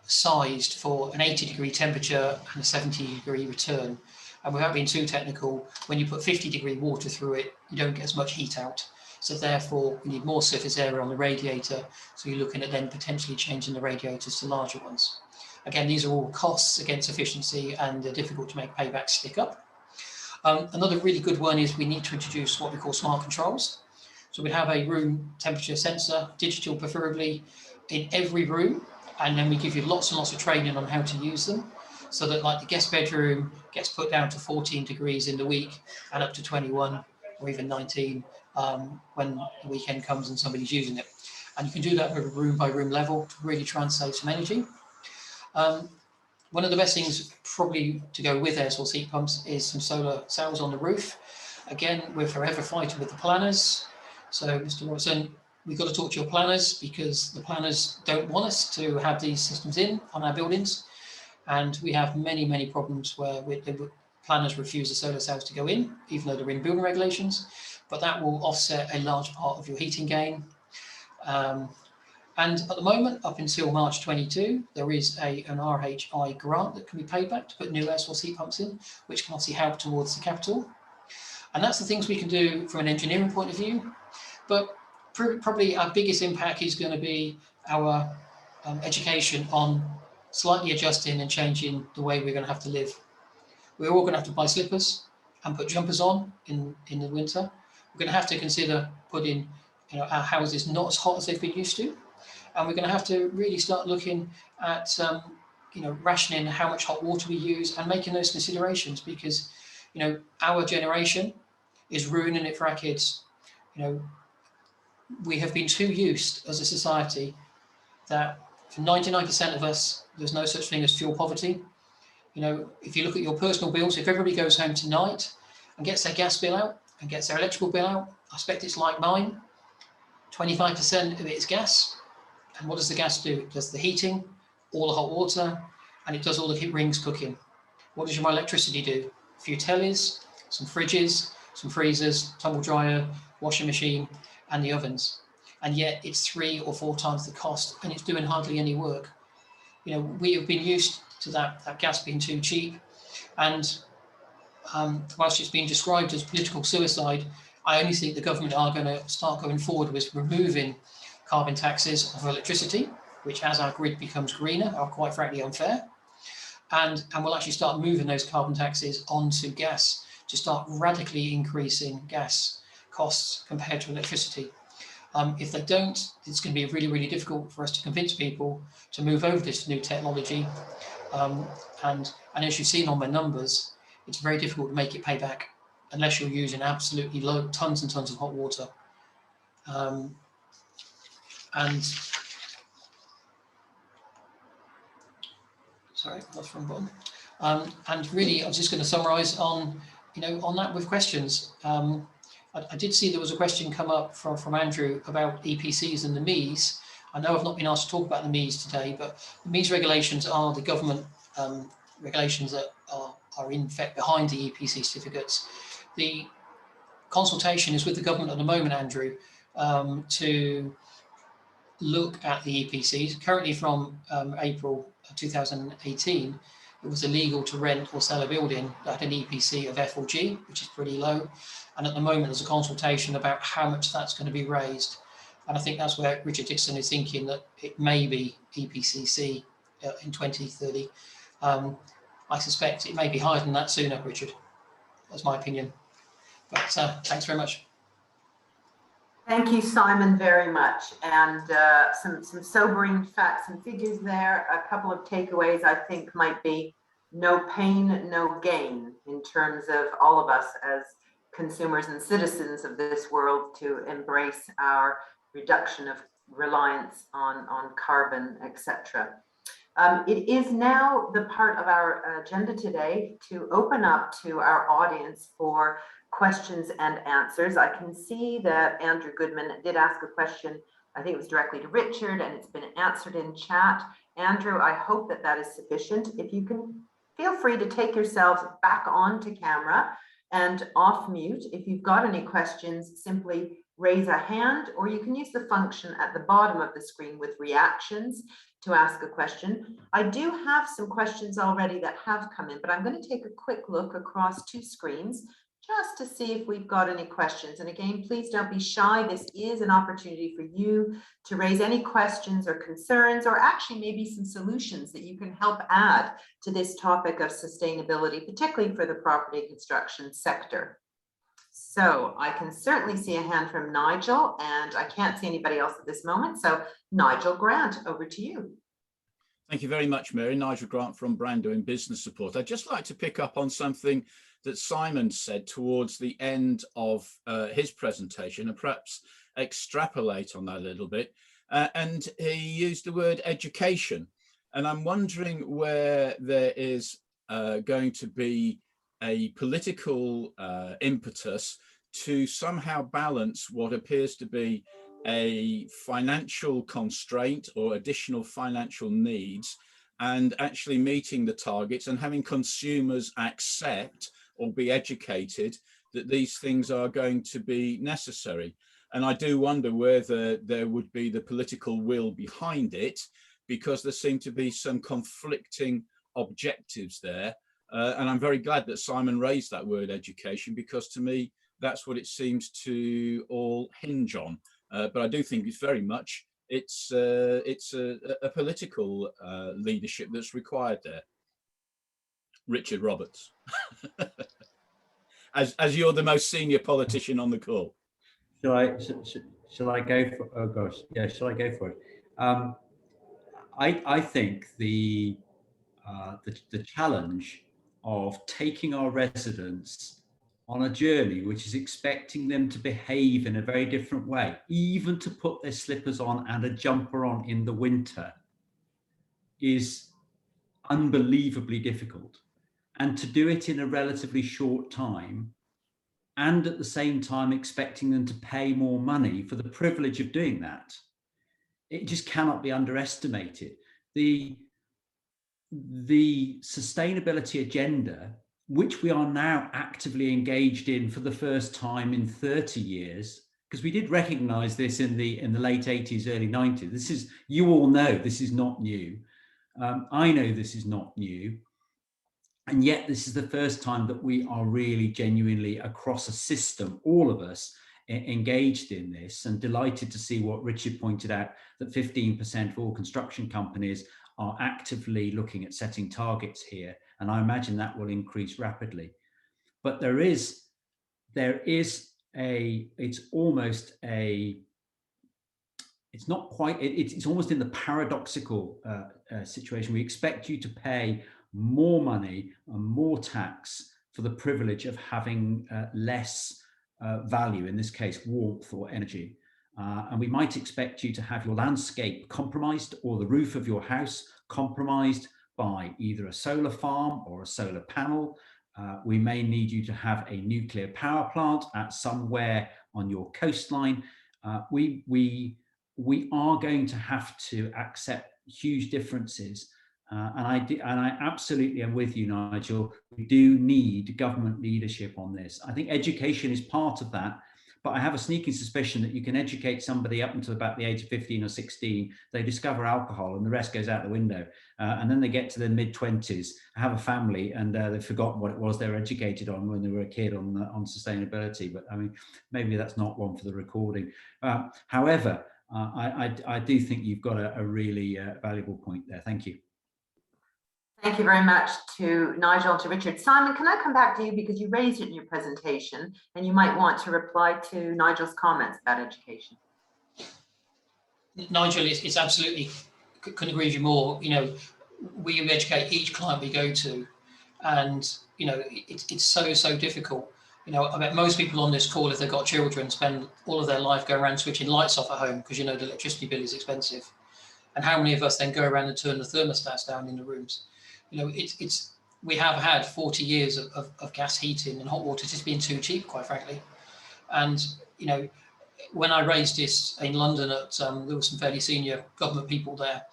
S5: sized for an 80-degree temperature and a 70-degree return. And without being too technical, when you put 50-degree water through it, you don't get as much heat out. So therefore, you need more surface area on the radiator. So you're looking at then potentially changing the radiators to larger ones. Again, these are all costs against efficiency, and they're difficult to make payback stick up. Another really good one is we need to introduce what we call smart controls. So we have a room temperature sensor, digital preferably, in every room, and then we give you lots and lots of training on how to use them, so that like the guest bedroom gets put down to 14 degrees in the week and up to 21 or even 19 when the weekend comes and somebody's using it. And you can do that at a room by room level to really try and save some energy. One of the best things probably to go with air source heat pumps is some solar cells on the roof. Again, we're forever fighting with the planners. So Mr. Robertson, we've got to talk to your planners, because the planners don't want us to have these systems in on our buildings. And we have many, many problems where the planners refuse the solar cells to go in, even though they're in building regulations. But that will offset a large part of your heating gain. And at the moment, up until March 22, there is an RHI grant that can be paid back to put new air source heat pumps in, which can obviously help towards the capital. And that's the things we can do from an engineering point of view. But probably our biggest impact is going to be our education on slightly adjusting and changing the way we're going to have to live. We're all going to have to buy slippers and put jumpers on in the winter. We're going to have to consider putting our houses not as hot as they've been used to. And we're going to have to really start looking at rationing how much hot water we use and making those considerations, because our generation is ruining it for our kids. We have been too used as a society that for 99% of us, there's no such thing as fuel poverty. If you look at your personal bills, if everybody goes home tonight and gets their gas bill out and gets their electrical bill out, I expect it's like mine. 25% of it is gas. And what does the gas do? It does the heating, all the hot water, and it does all the heat rings cooking. What does your electricity do? A few tellies, some fridges, some freezers, tumble dryer, washing machine, and the ovens. And yet it's 3 or 4 times the cost, and it's doing hardly any work. We have been used to that gas being too cheap. And whilst it's been described as political suicide, I only think the government are going to start going forward with removing carbon taxes of electricity, which as our grid becomes greener are quite frankly unfair. And we'll actually start moving those carbon taxes onto gas to start radically increasing gas costs compared to electricity. If they don't, it's going to be really, really difficult for us to convince people to move over this new technology. And as you've seen on my numbers, it's very difficult to make it pay back unless you're using absolutely tons and tons of hot water. Sorry, that's the wrong button. And really, I was just going to summarise on that with questions. I did see there was a question come up from Andrew about EPCs and the MEES. I know I've not been asked to talk about the MEES today, but the MEES regulations are the government regulations that are in effect behind the EPC certificates. The consultation is with the government at the moment, Andrew, to look at the EPCs. Currently from April 2018, it was illegal to rent or sell a building that had an EPC of F or G, which is pretty low. And at the moment, there's a consultation about how much that's going to be raised. And I think that's where Richard Dixon is thinking that it may be EPCC in 2030. I suspect it may be higher than that sooner, Richard. That's my opinion. But thanks very much.
S1: Thank you, Simon, very much. And some sobering facts and figures there. A couple of takeaways I think might be no pain, no gain in terms of all of us as consumers and citizens of this world to embrace our reduction of reliance on carbon, etc. It is now the part of our agenda today to open up to our audience for questions and answers. I can see that Andrew Goodman did ask a question. I think it was directly to Richard, and it's been answered in chat. Andrew, I hope that that is sufficient. If you can, feel free to take yourselves back onto camera and off mute. If you've got any questions, simply raise a hand, or you can use the function at the bottom of the screen with reactions to ask a question. I do have some questions already that have come in, but I'm going to take a quick look across 2 screens just to see if we've got any questions. And again, please don't be shy. This is an opportunity for you to raise any questions or concerns, or actually maybe some solutions that you can help add to this topic of sustainability, particularly for the property construction sector. So I can certainly see a hand from Nigel, and I can't see anybody else at this moment. So Nigel Grant, over to you.
S6: Thank you very much, Mary. Nigel Grant from Brand Doing Business Support. I'd just like to pick up on something that Simon said towards the end of his presentation, and perhaps extrapolate on that a little bit. And he used the word education. And I'm wondering where there is going to be a political impetus to somehow balance what appears to be a financial constraint or additional financial needs, and actually meeting the targets and having consumers accept or be educated that these things are going to be necessary. And I do wonder whether there would be the political will behind it, because there seem to be some conflicting objectives there. And I'm very glad that Simon raised that word education, because to me, that's what it seems to all hinge on. But I do think it's very much, it's a political leadership that's required there. Richard Roberts, as you're the most senior politician on the call.
S2: Shall I go for? Oh gosh, yeah. Shall I go for it? I think the challenge of taking our residents on a journey which is expecting them to behave in a very different way, even to put their slippers on and a jumper on in the winter, is unbelievably difficult. And to do it in a relatively short time, and at the same time expecting them to pay more money for the privilege of doing that, it just cannot be underestimated. The sustainability agenda, which we are now actively engaged in for the first time in 30 years, because we did recognize this in the late 80s, early 90s. This is, you all know, this is not new. I know this is not new. And yet this is the first time that we are really genuinely across a system, all of us, engaged in this, and delighted to see what Richard pointed out, that 15% of all construction companies are actively looking at setting targets here. And I imagine that will increase rapidly. But it's almost in the paradoxical situation. We expect you to pay more money and more tax for the privilege of having less value, in this case, warmth or energy. And we might expect you to have your landscape compromised, or the roof of your house compromised by either a solar farm or a solar panel. We may need you to have a nuclear power plant at somewhere on your coastline. We are going to have to accept huge differences. And I absolutely am with you, Nigel. We do need government leadership on this. I think education is part of that, but I have a sneaking suspicion that you can educate somebody up until about the age of 15 or 16. They discover alcohol and the rest goes out the window. And then they get to their mid-20s, have a family, and they've forgotten what it was they were educated on when they were a kid on sustainability. But I mean, maybe that's not one for the recording. However, I do think you've got a really valuable point there. Thank you.
S1: Thank you very much to Nigel and to Richard. Simon, can I come back to you, because you raised it in your presentation and you might want to reply to Nigel's comments about education.
S5: Nigel, it's absolutely, couldn't agree with you more. You know, we educate each client we go to, and you know, it's so difficult. You know, I bet most people on this call, if they've got children, spend all of their life going around switching lights off at home because, you know, the electricity bill is expensive. And how many of us then go around and turn the thermostats down in the rooms? You know, we have had 40 years of gas heating and hot water just being too cheap, quite frankly. And, you know, when I raised this in London, there were some fairly senior government people there,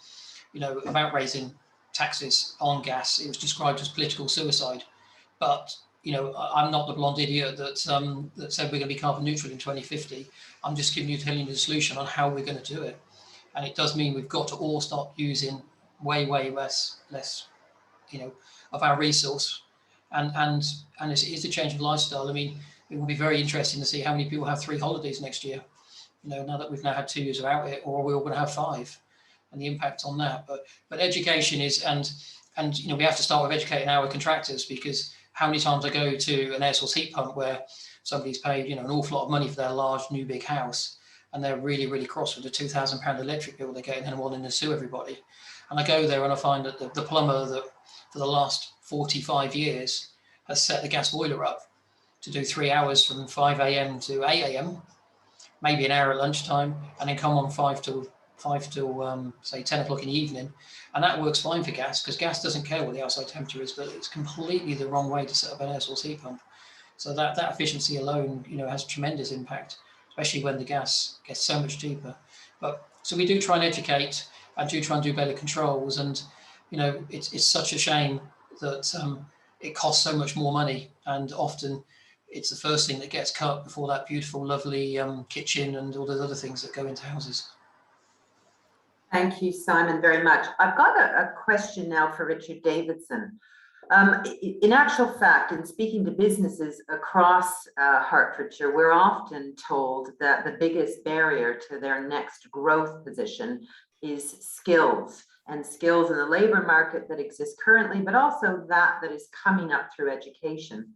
S5: you know, about raising taxes on gas. It was described as political suicide. But, you know, I'm not the blonde idiot that said we're going to be carbon neutral in 2050. I'm just telling you the solution on how we're going to do it. And it does mean we've got to all start using way less, you know, of our resource. and it is a change of lifestyle. I mean, it will be very interesting to see how many people have 3 holidays next year. You know, now that we've now had 2 years without it, or we're all going to have 5, and the impact on that. But education is, and you know, we have to start with educating our contractors, because how many times I go to an air source heat pump where somebody's paid, you know, an awful lot of money for their large new big house, and they're really, really cross with the £2,000 electric bill they're getting, and wanting to sue everybody. And I go there and I find that the plumber that for the last 45 years has set the gas boiler up to do 3 hours from 5 a.m. to 8 a.m, maybe an hour at lunchtime, and then come on 5 till say 10 o'clock in the evening. And that works fine for gas, because gas doesn't care what the outside temperature is, but it's completely the wrong way to set up an air source heat pump. So that efficiency alone, you know, has tremendous impact, especially when the gas gets so much cheaper. But so we do try and educate, and do try and do better controls. And, you know, it's such a shame that it costs so much more money, and often it's the first thing that gets cut before that beautiful, lovely kitchen and all those other things that go into houses.
S1: Thank you, Simon, very much. I've got a question now for Richard Davidson. In actual fact, in speaking to businesses across Hertfordshire, we're often told that the biggest barrier to their next growth position is skills, and skills in the labour market that exists currently, but also that is coming up through education.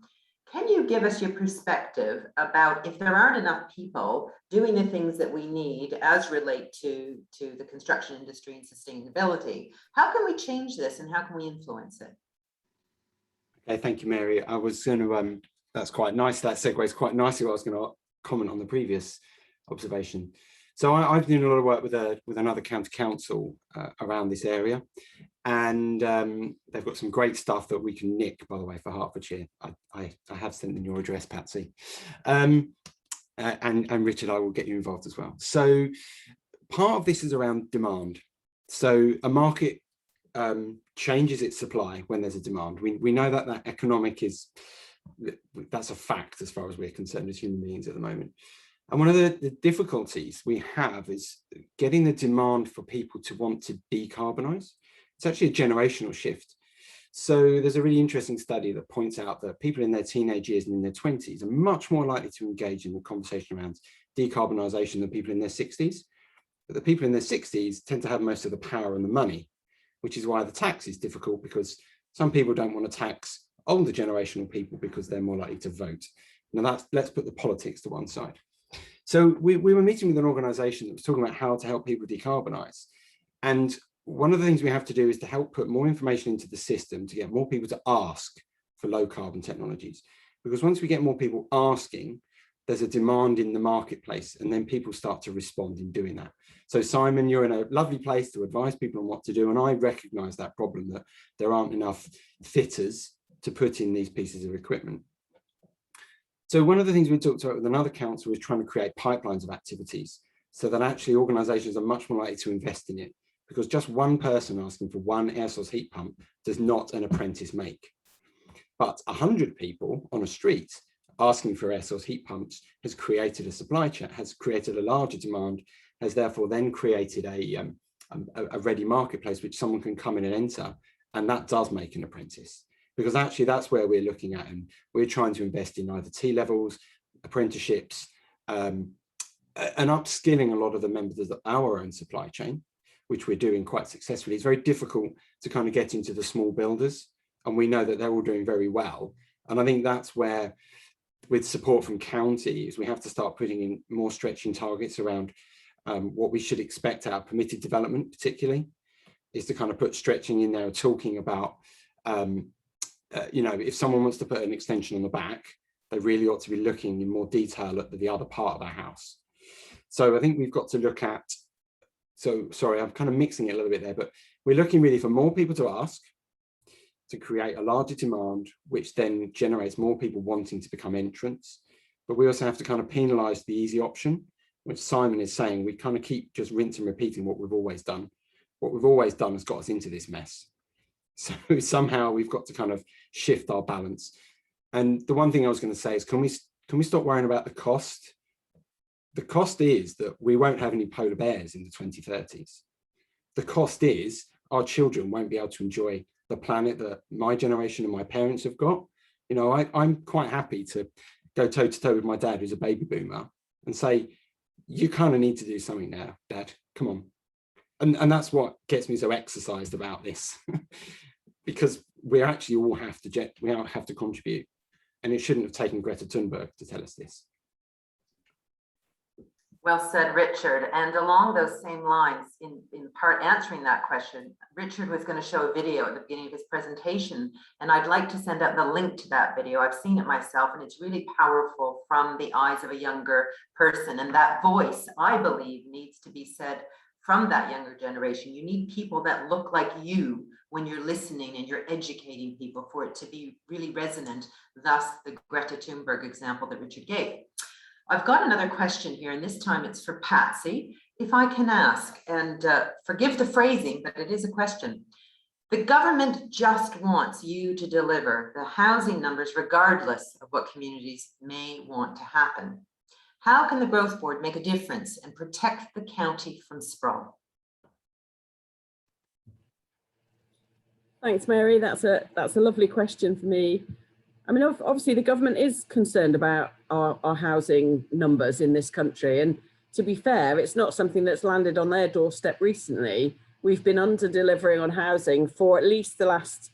S1: Can you give us your perspective about, if there aren't enough people doing the things that we need as relate to the construction industry and sustainability, how can we change this and how can we influence it?
S4: Okay, thank you, Mary. I was going to, that's quite nice. That segues quite nicely what I was going to comment on the previous observation. So I've been doing a lot of work with another county council around this area, and they've got some great stuff that we can nick, by the way, for Hertfordshire. I have sent them your address, Patsy, and Richard, I will get you involved as well. So part of this is around demand. So a market changes its supply when there's a demand. We know that economic is, that's a fact as far as we're concerned as human beings at the moment. And one of the difficulties we have is getting the demand for people to want to decarbonize. It's actually a generational shift. So there's a really interesting study that points out that people in their teenage years and in their 20s are much more likely to engage in the conversation around decarbonisation than people in their 60s. But the people in their 60s tend to have most of the power and the money, which is why the tax is difficult, because some people don't want to tax older generational people because they're more likely to vote. Now let's put the politics to one side. So we were meeting with an organisation that was talking about how to help people decarbonise. And one of the things we have to do is to help put more information into the system to get more people to ask for low carbon technologies. Because once we get more people asking, there's a demand in the marketplace, and then people start to respond in doing that. So Simon, you're in a lovely place to advise people on what to do. And I recognise that problem, that there aren't enough fitters to put in these pieces of equipment. So one of the things we talked about with another council is trying to create pipelines of activities so that actually organisations are much more likely to invest in it, because just one person asking for one air source heat pump does not an apprentice make. But 100 people on a street asking for air source heat pumps has created a supply chain, has created a larger demand, has therefore then created a ready marketplace which someone can come in and enter, and that does make an apprentice. Because actually that's where we're looking at, and we're trying to invest in either T-levels, apprenticeships, and upskilling a lot of the members of our own supply chain, which we're doing quite successfully. It's very difficult to kind of get into the small builders, and we know that they're all doing very well. And I think that's where, with support from counties, we have to start putting in more stretching targets around what we should expect out of permitted development, particularly, is to kind of put stretching in there, talking about you know, if someone wants to put an extension on the back, they really ought to be looking in more detail at the other part of their house. So I think we've got to look at, so sorry, I'm kind of mixing it a little bit there, but we're looking really for more people to ask, to create a larger demand, which then generates more people wanting to become entrants. But we also have to kind of penalise the easy option, which Simon is saying. We kind of keep just rinse and repeating what we've always done. What we've always done has got us into this mess. So somehow we've got to kind of shift our balance. And the one thing I was going to say is, can we stop worrying about the cost? The cost is that we won't have any polar bears in the 2030s. The cost is our children won't be able to enjoy the planet that my generation and my parents have got, You know, I'm quite happy to go toe to toe with my dad, who's a baby boomer, and say, you kind of need to do something now, Dad, come on. And that's what gets me so exercised about this, because we actually all have to contribute. And it shouldn't have taken Greta Thunberg to tell us this.
S1: Well said, Richard. And along those same lines, in part answering that question, Richard was going to show a video at the beginning of his presentation, and I'd like to send out the link to that video. I've seen it myself, and it's really powerful from the eyes of a younger person. And that voice, I believe, needs to be said from that younger generation. You need people that look like you when you're listening and you're educating people for it to be really resonant. Thus, the Greta Thunberg example that Richard gave. I've got another question here, and this time it's for Patsy. If I can ask, and forgive the phrasing, but it is a question. The government just wants you to deliver the housing numbers regardless of what communities may want to happen. How can the Growth Board make a difference and protect the county from sprawl?
S3: Thanks, Mary. That's a lovely question for me. I mean, obviously the government is concerned about our housing numbers in this country. And to be fair, it's not something that's landed on their doorstep recently. We've been under delivering on housing for at least the last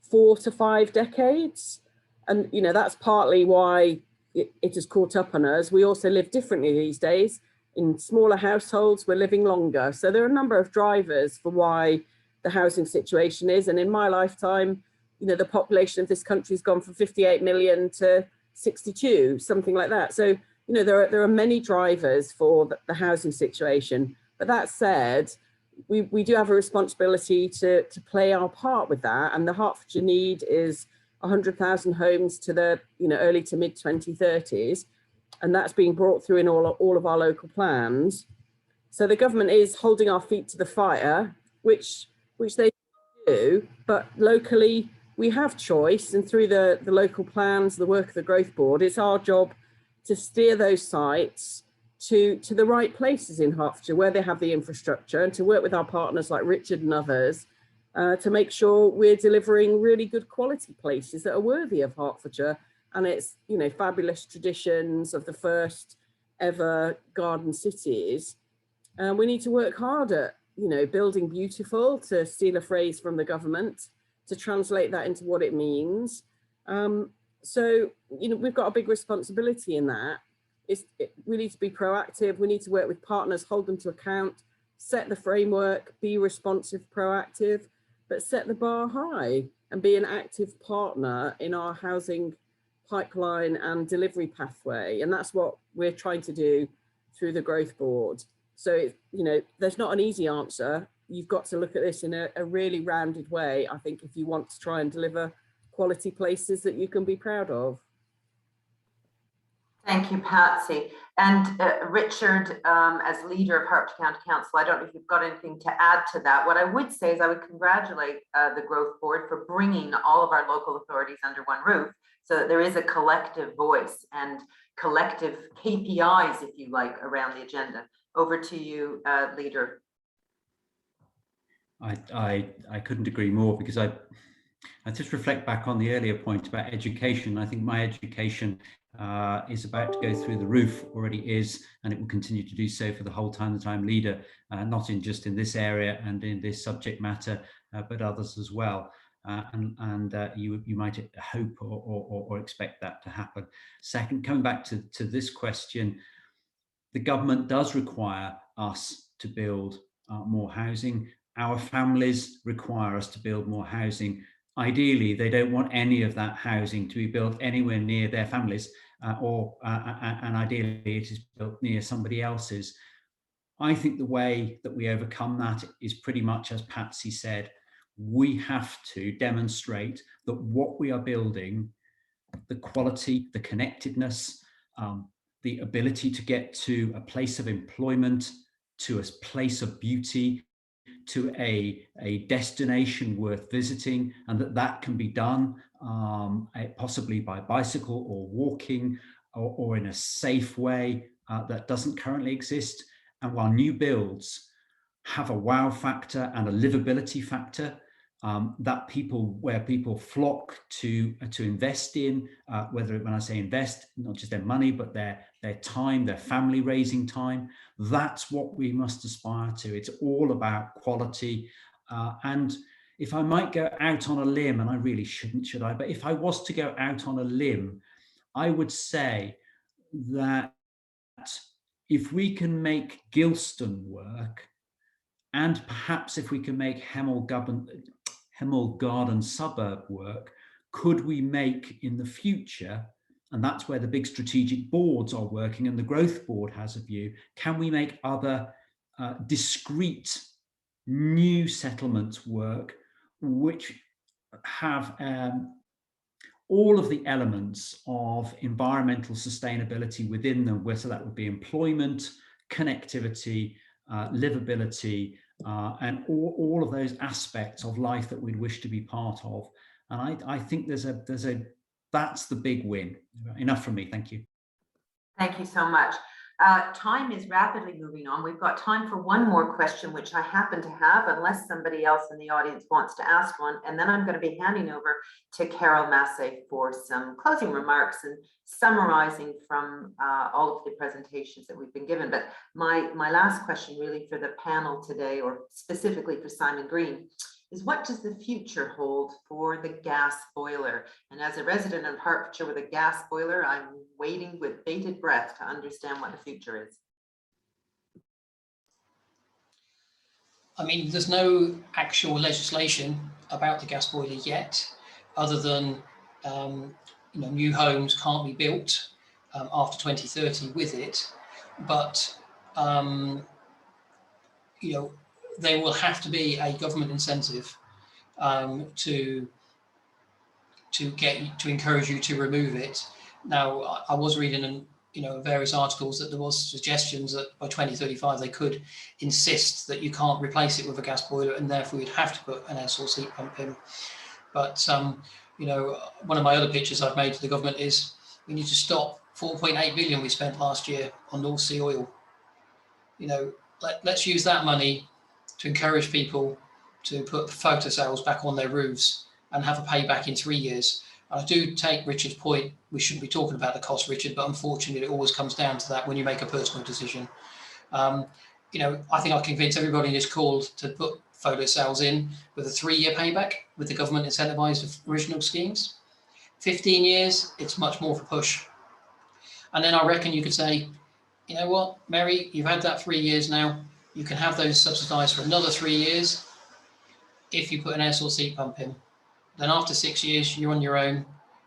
S3: 4 to 5 decades. And, you know, that's partly why it has caught up on us. We also live differently these days. In smaller households, we're living longer. So there are a number of drivers for why the housing situation is. And in my lifetime, you know, the population of this country has gone from 58 million to 62, something like that. So, you know, there are many drivers for the housing situation. But that said, we do have a responsibility to play our part with that. And the Hertfordshire need is 100,000 homes to the, you know, early to mid 2030s. And that's being brought through in all of our local plans. So the government is holding our feet to the fire, which they do, but locally, we have choice, and through the local plans, the work of the Growth Board, it's our job to steer those sites to the right places in Hertfordshire where they have the infrastructure, and to work with our partners like Richard and others to make sure we're delivering really good quality places that are worthy of Hertfordshire and its, you know, fabulous traditions of the first ever garden cities. We need to work hard at, you know, building beautiful, to steal a phrase from the government, to translate that into what it means. So, you know, we've got a big responsibility in that. We need to be proactive. We need to work with partners, hold them to account, set the framework, be responsive, proactive, but set the bar high and be an active partner in our housing pipeline and delivery pathway. And that's what we're trying to do through the Growth Board. So, you know, there's not an easy answer. You've got to look at this in a really rounded way, I think, if you want to try and deliver quality places that you can be proud of.
S1: Thank you, Patsy. And Richard, as leader of Hertfordshire County Council, I don't know if you've got anything to add to that. What I would say is I would congratulate the Growth Board for bringing all of our local authorities under one roof, so that there is a collective voice and collective KPIs, if you like, around the agenda. Over to you, leader.
S2: I couldn't agree more, because I just reflect back on the earlier point about education. I think my education is about to go through the roof, already is, and it will continue to do so for the whole time that I'm leader, not just in this area and in this subject matter, but others as well. You might hope or expect that to happen. Second, coming back to this question, the government does require us to build more housing. Our families require us to build more housing. Ideally, they don't want any of that housing to be built anywhere near their families, and ideally it is built near somebody else's. I think the way that we overcome that is pretty much as Patsy said. We have to demonstrate that what we are building, the quality, the connectedness, the ability to get to a place of employment, to a place of beauty, to a destination worth visiting, and that can be done possibly by bicycle or walking or in a safe way that doesn't currently exist. And while new builds have a wow factor and a livability factor, where people flock to invest in, whether, when I say invest, not just their money, but their time, their family raising time. That's what we must aspire to. It's all about quality. And if I might go out on a limb, and I really shouldn't, should I? But if I was to go out on a limb, I would say that if we can make Gilston work, and perhaps if we can make Hemel Garden suburb work, could we make in the future, and that's where the big strategic boards are working and the growth board has a view, can we make other discrete new settlements work which have all of the elements of environmental sustainability within them, so that would be employment, connectivity, livability, and all of those aspects of life that we'd wish to be part of. And I think that's the big win. Enough from me, thank you.
S1: Thank you so much. Time is rapidly moving on. We've got time for one more question, which I happen to have, unless somebody else in the audience wants to ask one. And then I'm going to be handing over to Carol Massey for some closing remarks and summarizing from all of the presentations that we've been given. But my last question really for the panel today, or specifically for Simon Green, is what does the future hold for the gas boiler? And as a resident of Hertfordshire with a gas boiler, I'm waiting with bated breath to understand what the future is.
S5: I mean, there's no actual legislation about the gas boiler yet, other than new homes can't be built after 2030 with it. But there will have to be a government incentive to encourage you to remove it. Now, I was reading in various articles that there was suggestions that by 2035 they could insist that you can't replace it with a gas boiler, and therefore you'd have to put an air source heat pump in. But one of my other pitches I've made to the government is we need to stop 4.8 billion we spent last year on North Sea oil. Let's use that money to encourage people to put photo cells back on their roofs and have a payback in 3 years. I do take Richard's point. We shouldn't be talking about the cost, Richard, but unfortunately, it always comes down to that when you make a personal decision. I think I convince everybody in this call to put photo cells in with a 3-year payback with the government incentivized original schemes. 15 years, it's much more of a push. And then I reckon you could say, you know what, Mary, you've had that 3 years now. You can have those subsidised for another 3 years if you put an air source heat pump in. Then after 6 years, you're on your own.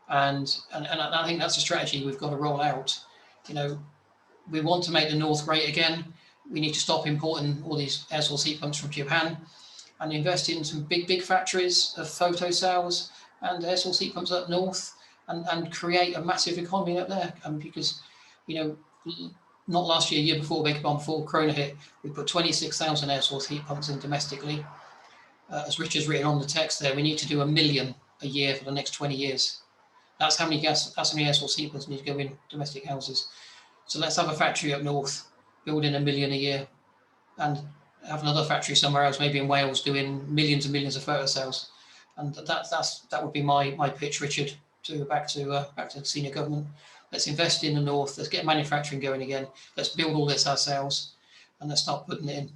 S5: And I think that's a strategy we've got to roll out. We want to make the North great again. We need to stop importing all these air source heat pumps from Japan and invest in some big factories of photo cells and air source heat pumps up north and create a massive economy up there. Because, not last year, year before, before Corona hit, we put 26,000 air source heat pumps in domestically. As Richard's written on the text there, we need to do 1 million a year for the next 20 years. That's how many air source heat pumps need to go in domestic houses. So let's have a factory up north, building 1 million a year, and have another factory somewhere else, maybe in Wales, doing millions and millions of photo cells. And that would be my pitch, Richard, back to senior government. Let's invest in the north. Let's get manufacturing going again. Let's build all this ourselves, and let's start putting it in.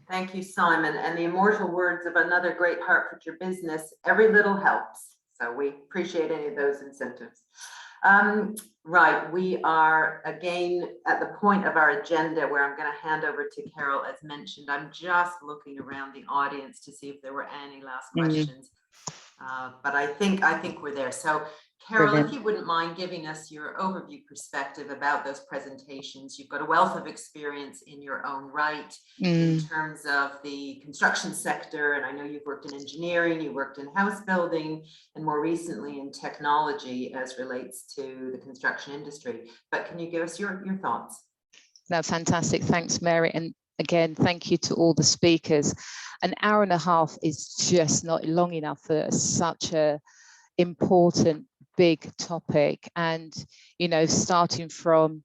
S1: Thank you, Simon. And the immortal words of another great Hertfordshire business, every little helps. So we appreciate any of those incentives. Right, we are again at the point of our agenda where I'm going to hand over to Carol. As mentioned, I'm just looking around the audience to see if there were any last questions. But I think we're there. So Carol, if you wouldn't mind giving us your overview perspective about those presentations. You've got a wealth of experience in your own right in terms of the construction sector. And I know you've worked in engineering, you worked in house building, and more recently in technology as relates to the construction industry. But can you give us your thoughts?
S7: No, fantastic. Thanks, Mary. And again, thank you to all the speakers. An hour and a half is just not long enough for such a important big topic. And starting from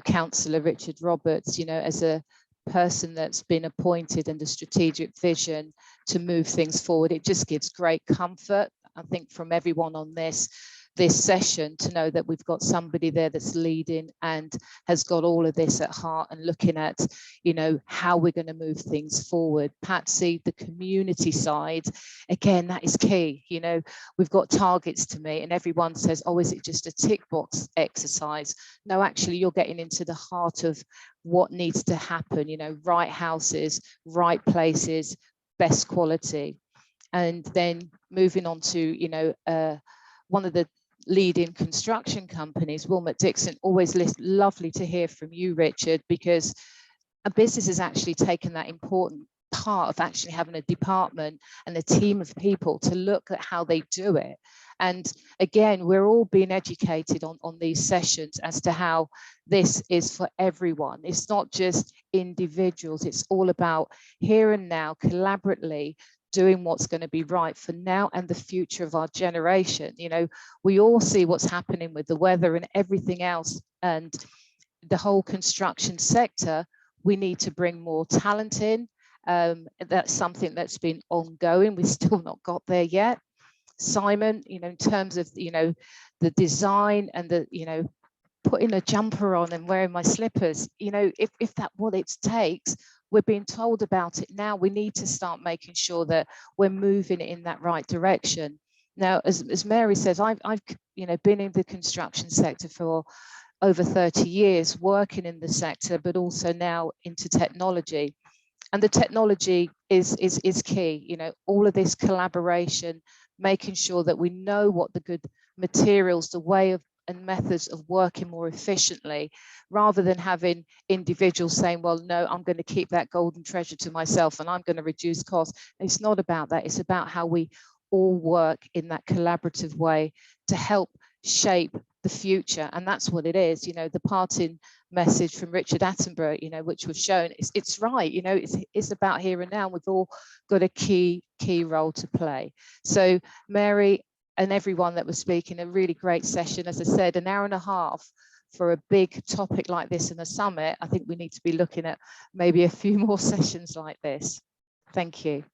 S7: Councillor Richard Roberts, as a person that's been appointed and the strategic vision to move things forward. It just gives great comfort, I think, from everyone on this session to know that we've got somebody there that's leading and has got all of this at heart and looking at, you know, how we're going to move things forward. Patsy, the community side, again, that is key. You know, we've got targets to meet and everyone says, oh, is it just a tick box exercise? No, actually, you're getting into the heart of what needs to happen, you know, right houses, right places, best quality. And then moving on to, you know, one of the leading construction companies, Wilmot Dixon, always lovely to hear from you, Richard, because a business has actually taken that important part of actually having a department and a team of people to look at how they do it. And again, we're all being educated on these sessions as to how this is for everyone. It's not just individuals, it's all about here and now, collaboratively doing what's going to be right for now and the future of our generation. You know, we all see what's happening with the weather and everything else, and the whole construction sector. We need to bring more talent in. That's something that's been ongoing. We've still not got there yet. Simon, you know, in terms of, you know, the design and the, you know, putting a jumper on and wearing my slippers, you know, if that's what it takes, we're being told about it now. We need to start making sure that we're moving in that right direction. Now, as Mary says, I've you know, been in the construction sector for over 30 years, working in the sector, but also now into technology. And the technology is key, you know, all of this collaboration, making sure that we know what the good materials, the way of and methods of working more efficiently, rather than having individuals saying, well, no, I'm going to keep that golden treasure to myself and I'm going to reduce costs. It's not about that. It's about how we all work in that collaborative way to help shape the future. And that's what it is. You know, the parting message from Richard Attenborough, you know, which was shown, it's right. You know, it's about here and now. We've all got a key role to play. So Mary and everyone that was speaking, a really great session. As I said, an hour and a half for a big topic like this in a summit. I think we need to be looking at maybe a few more sessions like this. Thank you.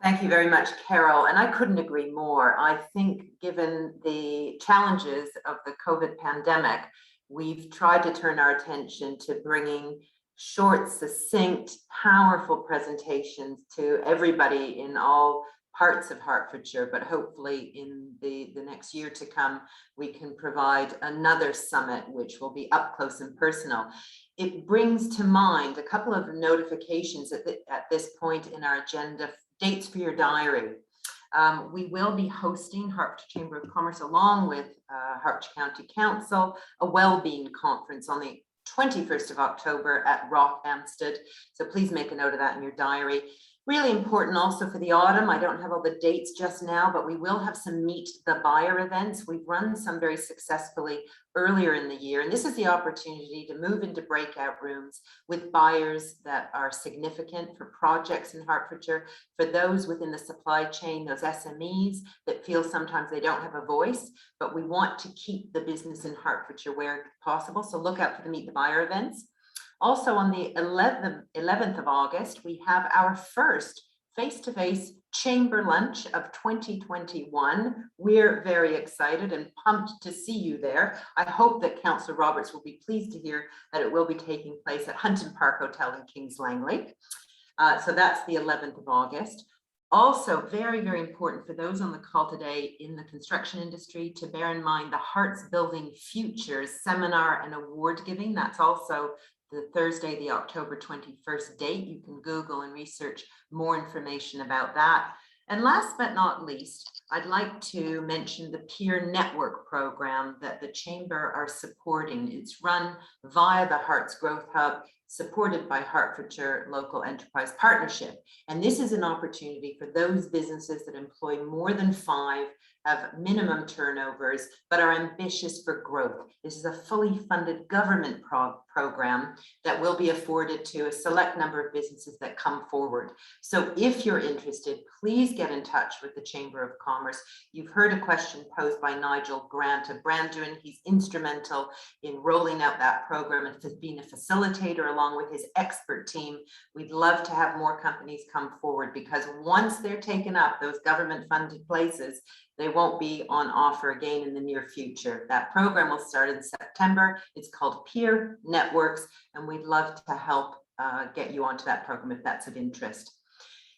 S1: Thank you very much, Carol. And I couldn't agree more. I think given the challenges of the COVID pandemic, we've tried to turn our attention to bringing short, succinct, powerful presentations to everybody in all parts of Hertfordshire, but hopefully in the next year to come, we can provide another summit, which will be up close and personal. It brings to mind a couple of notifications at this point in our agenda, dates for your diary. We will be hosting Hertfordshire Chamber of Commerce along with Hertfordshire County Council, a wellbeing conference on the 21st of October at Rockhampstead. So please make a note of that in your diary. Really important also for the autumn. I don't have all the dates just now, but we will have some Meet the Buyer events. We've run some very successfully earlier in the year, and this is the opportunity to move into breakout rooms with buyers that are significant for projects in Hertfordshire, for those within the supply chain, those SMEs that feel sometimes they don't have a voice, but we want to keep the business in Hertfordshire where possible. So look out for the Meet the Buyer events. Also on the 11th of August, we have our first face-to-face chamber lunch of 2021. We're very excited and pumped to see you there. I hope that Councillor Roberts will be pleased to hear that it will be taking place at Hunton Park Hotel in Kings Langley. So that's the 11th of August. Also very, very important for those on the call today in the construction industry to bear in mind the Hearts Building Futures seminar and award giving. That's also the Thursday, the October 21st date. You can Google and research more information about that. And last but not least, I'd like to mention the Peer Network program that the Chamber are supporting. It's run via the Hearts Growth Hub, supported by Hertfordshire Local Enterprise Partnership. And this is an opportunity for those businesses that employ more than 5, have minimum turnovers, but are ambitious for growth. This is a fully funded government program that will be afforded to a select number of businesses that come forward. So if you're interested, please get in touch with the Chamber of Commerce. You've heard a question posed by Nigel Grant of Brandoin. He's instrumental in rolling out that program and being a facilitator along with his expert team. We'd love to have more companies come forward, because once they're taken up, those government funded places, they won't be on offer again in the near future. That program will start in September. It's called Peer Networks, and we'd love to help get you onto that program if that's of interest.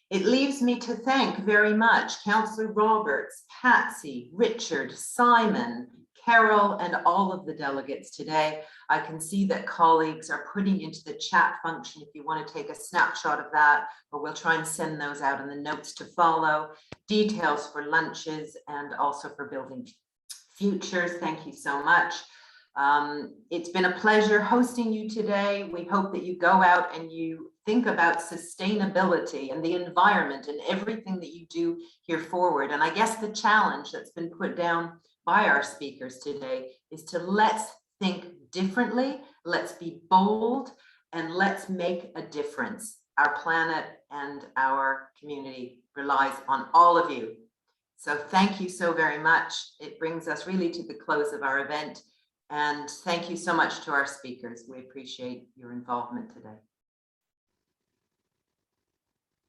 S1: It leaves me to thank very much Councillor Roberts, Patsy, Richard, Simon, Carol, and all of the delegates today. I can see that colleagues are putting into the chat function if you want to take a snapshot of that, or we'll try and send those out in the notes to follow. Details for lunches and also for building futures. Thank you so much. It's been a pleasure hosting you today. We hope that you go out and you think about sustainability and the environment and everything that you do here forward. And I guess the challenge that's been put down by our speakers today is to let's think differently, let's be bold, and let's make a difference. Our planet and our community relies on all of you. So thank you so very much. It brings us really to the close of our event. And thank you so much to our speakers. We appreciate your involvement today.